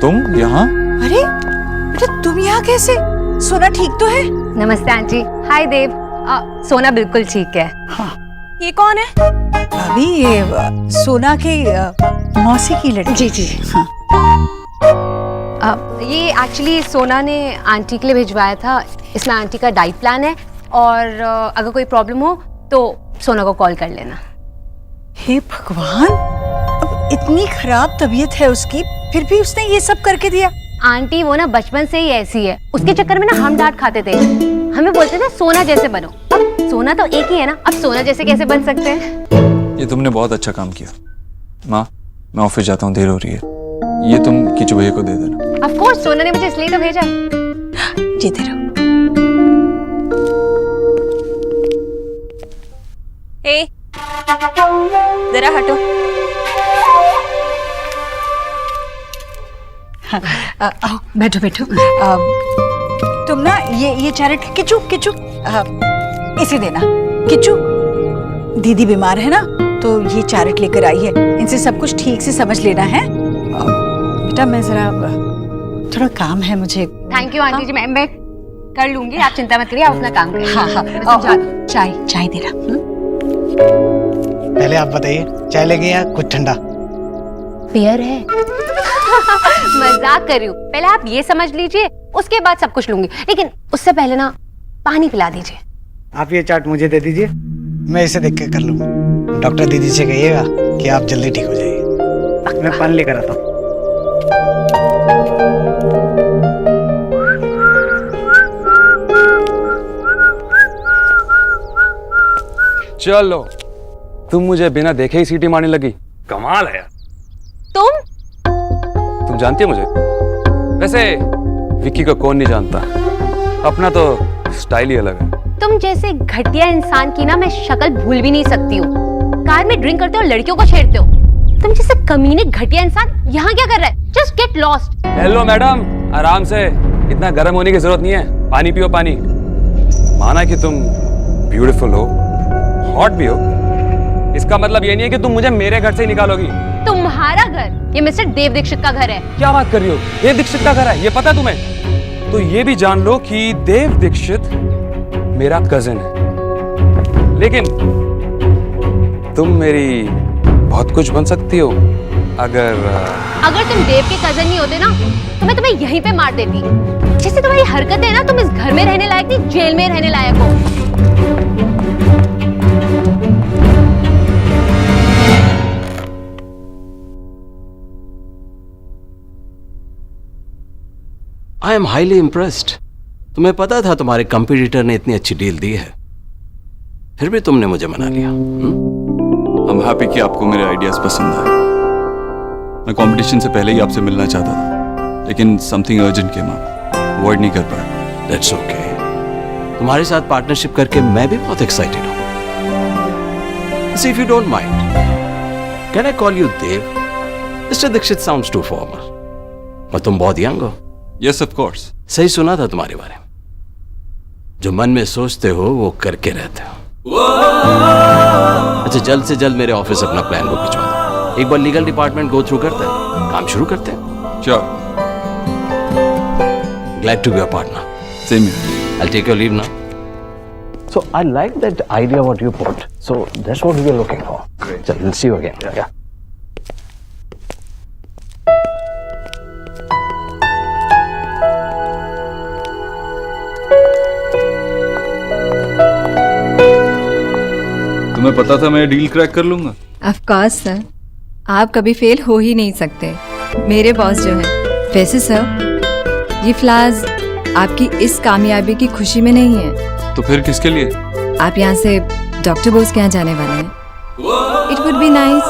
तुम यहाँ? अरे बेटा, तुम यहाँ कैसे? सोना ठीक तो है? नमस्ते आंटी। हाय देव। सोना बिल्कुल ठीक है। हाँ। ये कौन है? भाभी, ये सोना के मौसी की लड़की। जी जी। हाँ। ये एक्चुअली सोना ने आंटी के लिए भिजवाया था। इसमें आंटी का डाइट प्लान है और अगर कोई प्रॉब्लम हो तो सोना को कॉल कर लेना। हे भगवान, अब इतनी खराब तबीयत है उसकी, फिर भी उसने ये सब करके दिया। आंटी वो ना बचपन से ही ऐसी है, उसके चक्कर में ना हम डांट खाते थे, हमें बोलते थे सोना जैसे बनो। अब सोना तो एक ही है ना, अब सोना जैसे कैसे बन सकते हैं? ये तुमने बहुत अच्छा काम किया। माँ, मैं ऑफिस जाता हूँ, देर हो रही है। ये तुम किचू भैया को दे देना। ऑफ कोर्स, सोना ने मुझे इसलिए तो भेजा। जीते रहो। ए, जरा हटो। आओ, बैठो बैठो। तुम ना ये चैरिट किचू किचू इसे देना। किचू, दीदी बीमार है ना, तो ये चैरिट लेकर आई है, इनसे सब कुछ ठीक से समझ लेना है। बेटा, बेटा मैं जरा थोड़ा काम है मुझे। थैंक यू आंटी जी, मैं कर लूंगी, आप चिंता मत करिए, आप अपना काम करिए। हाँ हाँ, मैं समझा दूँ। चाय दे रहा। पहले आप बताइए, चाय लेंगे या कुछ ठंडा? बियर है। मजाक कर रही हूँ, पहले आप ये समझ लीजिए, उसके बाद सब कुछ लूंगी, लेकिन उससे पहले ना पानी पिला दीजिए। आप ये चार्ट मुझे दे दीजिए, मैं इसे देख के कर लूंगा। डॉक्टर दीदी से कहिएगा कि आप जल्दी ठीक हो जाइए। मैं पानी लेकर आता हूँ। चलो, तुम मुझे बिना देखे ही सीटी मारने लगी, कमाल है यार। तुम जानती हो मुझे? वैसे विक्की को कौन नहीं जानता, अपना तो स्टाइल ही अलग है। तुम जैसे घटिया इंसान की ना मैं शक्ल भूल भी नहीं सकती हूँ। कार में ड्रिंक करते हो, लड़कियों को छेड़ते हो। तुम जैसे कमीने घटिया इंसान यहाँ क्या कर रहा है? Just get lost. Hello madam, आराम से, इतना गर्म होने की जरूरत नहीं है, पानी पियो पानी। माना कि तुम ब्यूटीफुल हो, हॉट भी हो, इसका मतलब ये नहीं है कि तुम मुझे मेरे घर से ही निकालोगी। तुम्हारा घर? ये मिस्टर देव दीक्षित का घर है। क्या बात कर रही हो? देव दीक्षित का घर है, ये पता है तुम्हें? तो ये भी जान लो कि देव दीक्षित मेरा कजिन है, लेकिन तुम मेरी बहुत कुछ बन सकती हो अगर तुम देव के कजन नहीं होते ना, तो मैं तुम्हें यहीं पे मार देती। जैसे तुम्हारी हरकतें है ना, तुम इस घर में रहने लायक नहीं, जेल में रहने लायक हो। I am highly impressed. तुम्हें पता था तुम्हारे कंपटीटर ने इतनी अच्छी डील दी है, फिर भी तुमने मुझे मना लिया। I'm happy कि आपको मेरे आइडियाज पसंद आए। मैं कंपटीशन से पहले ही आपसे मिलना चाहता था, लेकिन something urgent came up, avoid नहीं कर पाया। That's okay. तुम्हारे साथ पार्टनरशिप करके मैं भी बहुत एक्साइटेड हूँ। If you don't mind, can I call you Dev? Mister Dikshit sounds too formal, और तुम बहुत यंग हो। Yes of course. सही सुना था तुम्हारे बारे में, जो मन में सोचते हो वो करके रहते हो। अच्छा, जल्द से जल्द मेरे ऑफिस अपना प्लान बुक भिजवा दो। एक बार लीगल डिपार्टमेंट गो थ्रू करते हैं, काम शुरू करते हैं। Sure. Glad to be your partner. Same here. I'll take your leave now. So I like that idea what you put. So that's what we are looking for. Great. So we'll see you again. Yeah. तुम्हें पता था मैं deal crack कर लूंगा। Of course sir, आप कभी fail हो ही नहीं सकते, मेरे बॉस जो है। वैसे सर, ये फ्लावर्स आपकी इस कामयाबी की खुशी में नहीं है। तो फिर किसके लिए? आप यहाँ से डॉक्टर बोस के यहाँ जाने वाले हैं। इट वुड बी नाइस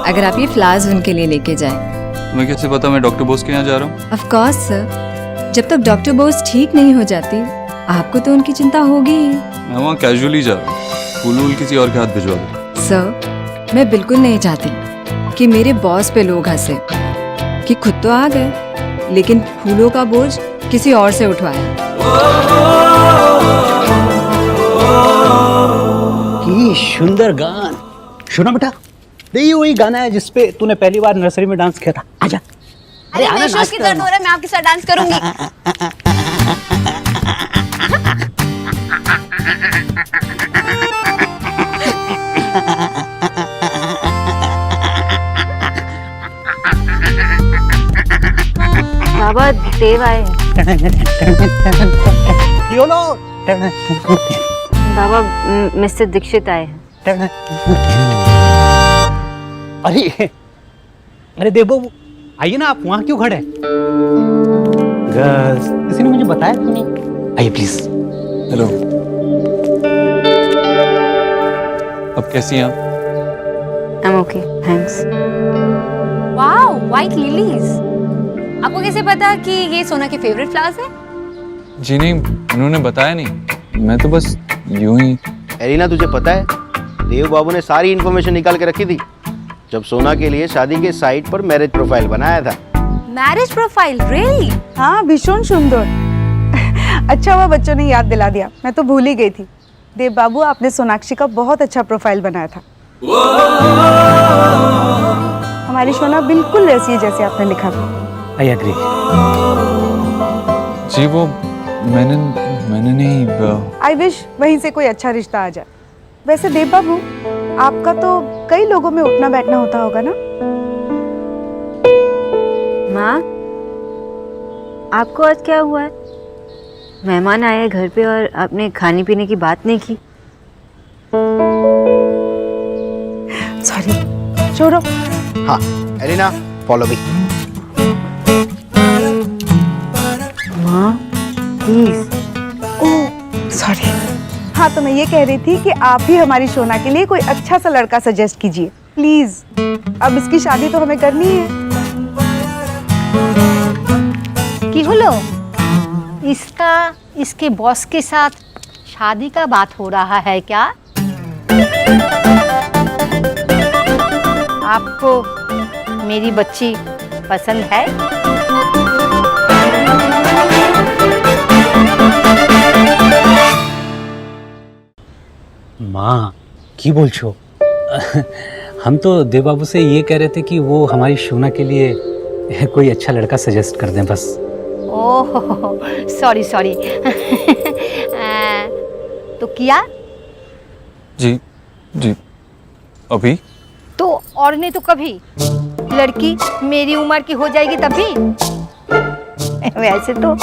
अगर आप ये फ्लावर्स उनके लिए लेके जाएं। तुम्हें कैसे पता मैं डॉक्टर बोस के यहाँ जा रहा हूँ? ऑफ कोर्स सर, जब तक डॉक्टर बोस ठीक नहीं हो जाती, आपको तो उनकी चिंता होगी ही। मैं वहाँ कैजुअली जा रहा हूँ, फूल किसी और के हाथ भिजवा दो। सर, मैं बिल्कुल नहीं चाहती कि मेरे बॉस पे लोग हंसे कि खुद तो आ गए, लेकिन फूलों का बोझ किसी और से उठवाया। की सुंदर गान। सुना बेटा, ये वही गाना है जिसपे तूने पहली बार नर्सरी में डांस किया था। आजा। अरे मेरे शोज की दर्द हो रहा है, मैं आपके साथ डांस करूंगी। बाबा देव आए। बाबा मिस्टर दीक्षित आए। अरे देव बाबू, आइए ना, आप वहाँ क्यों खड़े हैं? किसी ने मुझे बताया क्यों नहीं? आइए प्लीज। हेलो, अब कैसी हैं आप? I'm okay, thanks. Wow, white lilies. आपको कैसे पता कि ये सोना के फेवरेट फ्लावर्स हैं? जी नहीं, उन्होंने बताया नहीं, मैं तो बस यूं ही। एलिना, तुझे पता है देव बाबू ने सारी इन्फॉर्मेशन निकाल के रखी थी जब सोना के लिए शादी के साइट पर मैरिज प्रोफाइल बनाया था। Marriage profile? रियली? हाँ, भीषण सुंदर। अच्छा हुआ बच्चों ने याद दिला दिया, मैं तो भूल ही गई थी। देव बाबू, आपने सोनाक्षी का बहुत अच्छा प्रोफाइल बनाया था। हमारी सोना बिल्कुल वैसी है जैसे आपने लिखा था। I agree. जी वो मैंने नहीं आई विश वहीं से कोई अच्छा रिश्ता आ जाए। वैसे देव बाबू, आपका तो कई लोगों में उठना बैठना होता होगा ना? माँ, आपको आज क्या हुआ है? मेहमान आए घर पे और आपने खाने पीने की बात नहीं की। सॉरी, छोड़ो। हाँ एलिना, फॉलो मी। माँ प्लीज। Oh sorry. हाँ तो मैं ये कह रही थी कि आप ही हमारी शोना के लिए कोई अच्छा सा लड़का सजेस्ट कीजिए प्लीज। अब इसकी शादी तो हमें करनी है। की हुलो इसका इसके बॉस के साथ शादी का बात हो रहा है क्या? आपको मेरी बच्ची पसंद है? माँ की बोल छो? हम तो देव बाबू से ये कह रहे थे कि वो हमारी शोना के लिए कोई अच्छा लड़का सजेस्ट कर दें बस। Oh sorry sorry. तो किया? जी जी अभी तो और नहीं तो कभी? लड़की मेरी उम्र की हो जाएगी तभी। वैसे तो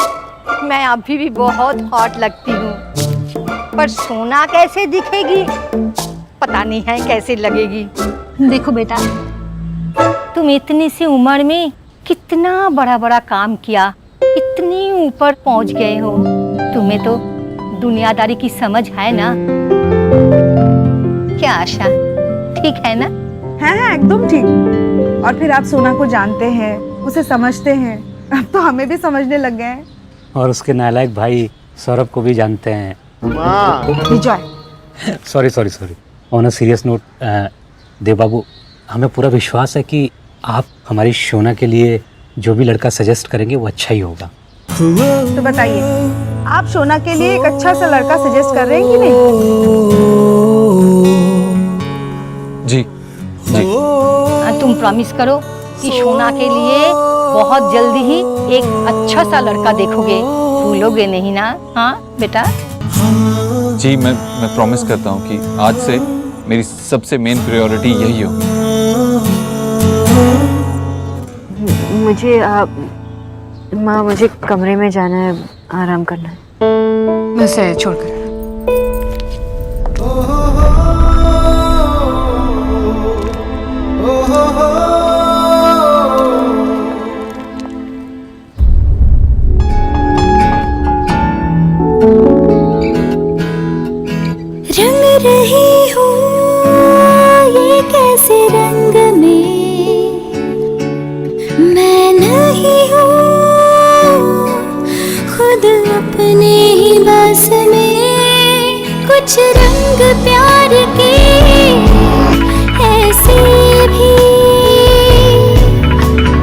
मैं अभी भी बहुत हॉट लगती हूँ, पर सोना कैसे दिखेगी पता नहीं है कैसे लगेगी। देखो बेटा, तुम इतनी सी उम्र में कितना बड़ा बड़ा काम किया, इतनी ऊपर पहुंच गए हो। तुम्हें तो दुनियादारी की समझ है ना? क्या आशा, ठीक है ना? हाँ एकदम ठीक। और फिर आप सोना को जानते हैं, उसे समझते हैं। अब तो हमें भी समझने लग गए हैं। और उसके नालायक भाई सौरभ को भी जानते हैं। Sorry sorry sorry. On a serious note, Dev babu, हमें पूरा विश्वास है कि आप हमारी शोना के लिए जो भी लड़का सजेस्ट करेंगे वो अच्छा ही होगा। तो बताइए, आप शोना के लिए एक अच्छा सा लड़का सजेस्ट कर रहे हैं कि नहीं? जी जी। तुम प्रॉमिस करो कि शोना के लिए बहुत जल्दी ही एक अच्छा सा लड़का देखोगे, भूलोगे नहीं ना? हाँ बेटा? जी मैं प्रॉमिस करता हूँ कि आज से मेरी सबसे मेन प्रायोरिटी यही होगी। मुझे माँ, मुझे कमरे में जाना है, आराम करना है। बस छोड़कर। रंग रही हूँ ये कैसे रंग में मैं नहीं हूँ खुद अपने ही बस में। कुछ रंग प्यार के ऐसे भी,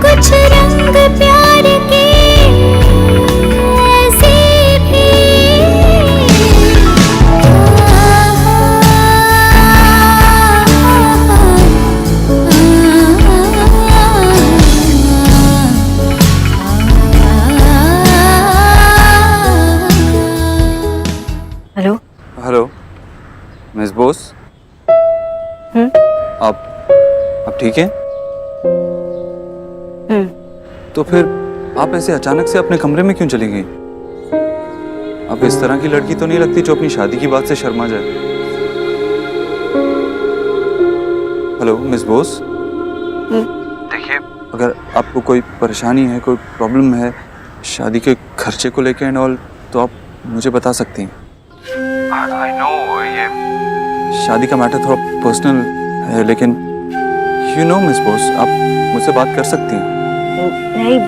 कुछ रंग प्यार के ऐसे भी। हेलो हेलो मिस बोस, आप ठीक हैं? तो फिर आप ऐसे अचानक से अपने कमरे में क्यों चली गई? आप इस तरह की लड़की तो नहीं लगती जो अपनी शादी की बात से शर्मा जाए। हेलो मिस बोस, देखिए अगर आपको कोई परेशानी है, कोई प्रॉब्लम है शादी के खर्चे को लेकर एंड ऑल, तो आप मुझे बता सकती हैं। आई नो ये शादी का मैटर थोड़ा पर्सनल है, लेकिन यू नो मिस बोस, आप मुझसे बात कर सकती हैं। नहीं,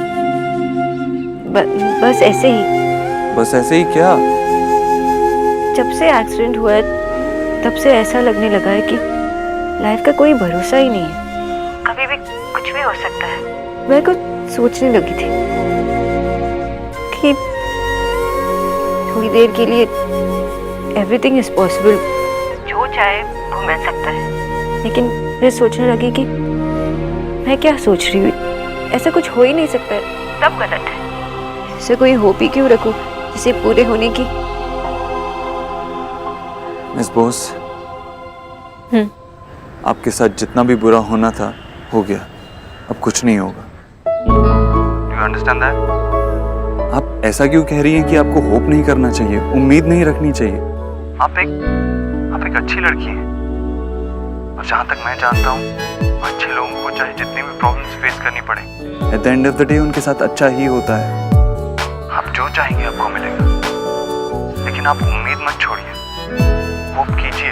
बस ऐसे ही। बस ऐसे ही क्या? जब से एक्सीडेंट हुआ है तब से ऐसा लगने लगा है कि लाइफ का कोई भरोसा ही नहीं है, कभी भी कुछ भी हो सकता है। मैं कुछ सोचने लगी थी कि थोड़ी देर के लिए एवरीथिंग इज पॉसिबल, जो चाहे वो मिल सकता है। लेकिन फिर सोचने लगी कि मैं क्या सोच रही हूँ, ऐसा कुछ हो ही नहीं सकता है। सब गलत है। इसे कोई होप ही क्यों रखूं इसे पूरे होने की। मिस बोस, आपके साथ जितना भी बुरा होना था हो गया, अब कुछ नहीं होगा। You understand that? आप ऐसा क्यों कह रही हैं कि आपको होप नहीं करना चाहिए, उम्मीद नहीं रखनी चाहिए? आप एक अच्छी लड़की हैं और जहाँ तक मैं जानता हूँ अच्छे लोगों को चाहे जितनी भी प्रॉब्लम्स फेस करनी पड़े, at the end of the day उनके साथ अच्छा ही होता है। आप जो चाहेंगे आपको मिलेगा, लेकिन आप उम्मीद मत छोड़िए, होप कीजिए।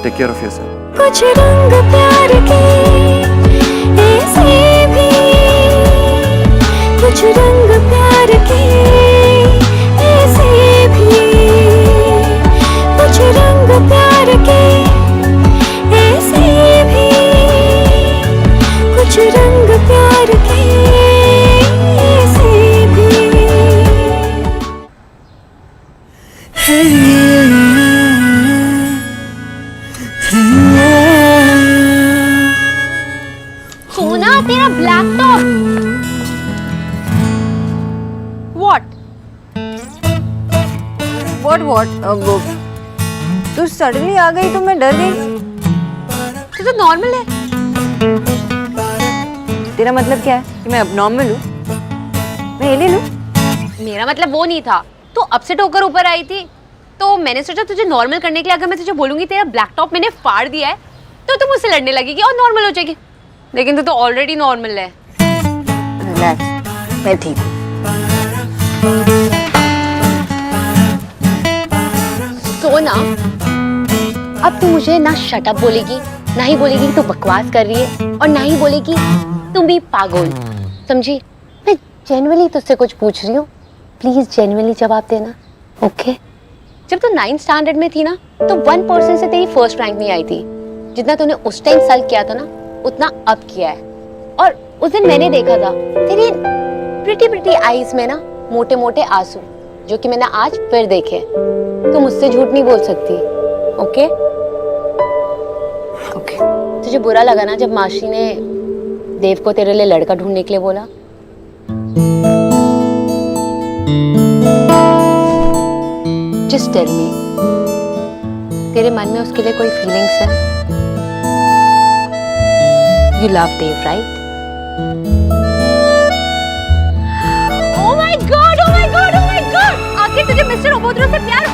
Take care of yourself. कुछ रंग प्यार के ऐसे भी, कुछ रंग प्यार के ऐसे भी, कुछ रंग प्यार के ऐसे भी, कुछ रंग प्यार के ऐसे भी। सोना, तेरा ब्लैक टॉप। व्हाट? तू सडनली आ गई तो मैं डर गई। तो नॉर्मल है। तेरा मतलब क्या है कि मैं अबनॉर्मल हूँ? मैं ये ले लूँ? मेरा मतलब वो नहीं था। तो अपसेट होकर ऊपर आई थी तो मैंने सोचा तुझे नॉर्मल करने के लिए अगर मैं तुझे बोलूंगी तेरा ब्लैक टॉप मैंने फाड़ दिया है तो तुम मुझसे लड़ने लगेगी और नॉर्मल हो जाएगी। लेकिन तू तो ऑलरेडी नॉर्मल है। रिलैक्स, मैं ठीक हूँ। सोना, अब तू मुझे ना शटअप बोलेगी, ना ही बोलेगी कि तू बकवास कर रही है और ना ही बोलेगी तुम भी पागल, समझी? मैं जेन्युइनली तुझसे कुछ पूछ रही हूँ, प्लीज जेन्युइनली जवाब देना, ओके? जब तू 9th स्टैंडर्ड में थी ना तो 1% से तेरी फर्स्ट रैंक नहीं आई थी। जितना तूने उस टाइम सल्व किया था ना उतना अब किया है। और उस दिन मैंने देखा था तेरी प्रिटी आईज में ना मोटे मोटे आंसू, जो कि मैंने आज फिर देखे। तू मुझसे झूठ नहीं बोल सकती, ओके? ओके। तुझे बुरा लगा ना जब मासी ने देव को तेरे लिए लड़का ढूंढने के लिए बोला? जस्ट टेल मी, तेरे मन में उसके लिए कोई फीलिंग्स है? You love Dev, right? Oh my God! आखिर तुझे मिस्टर ओबोत्रो से प्यार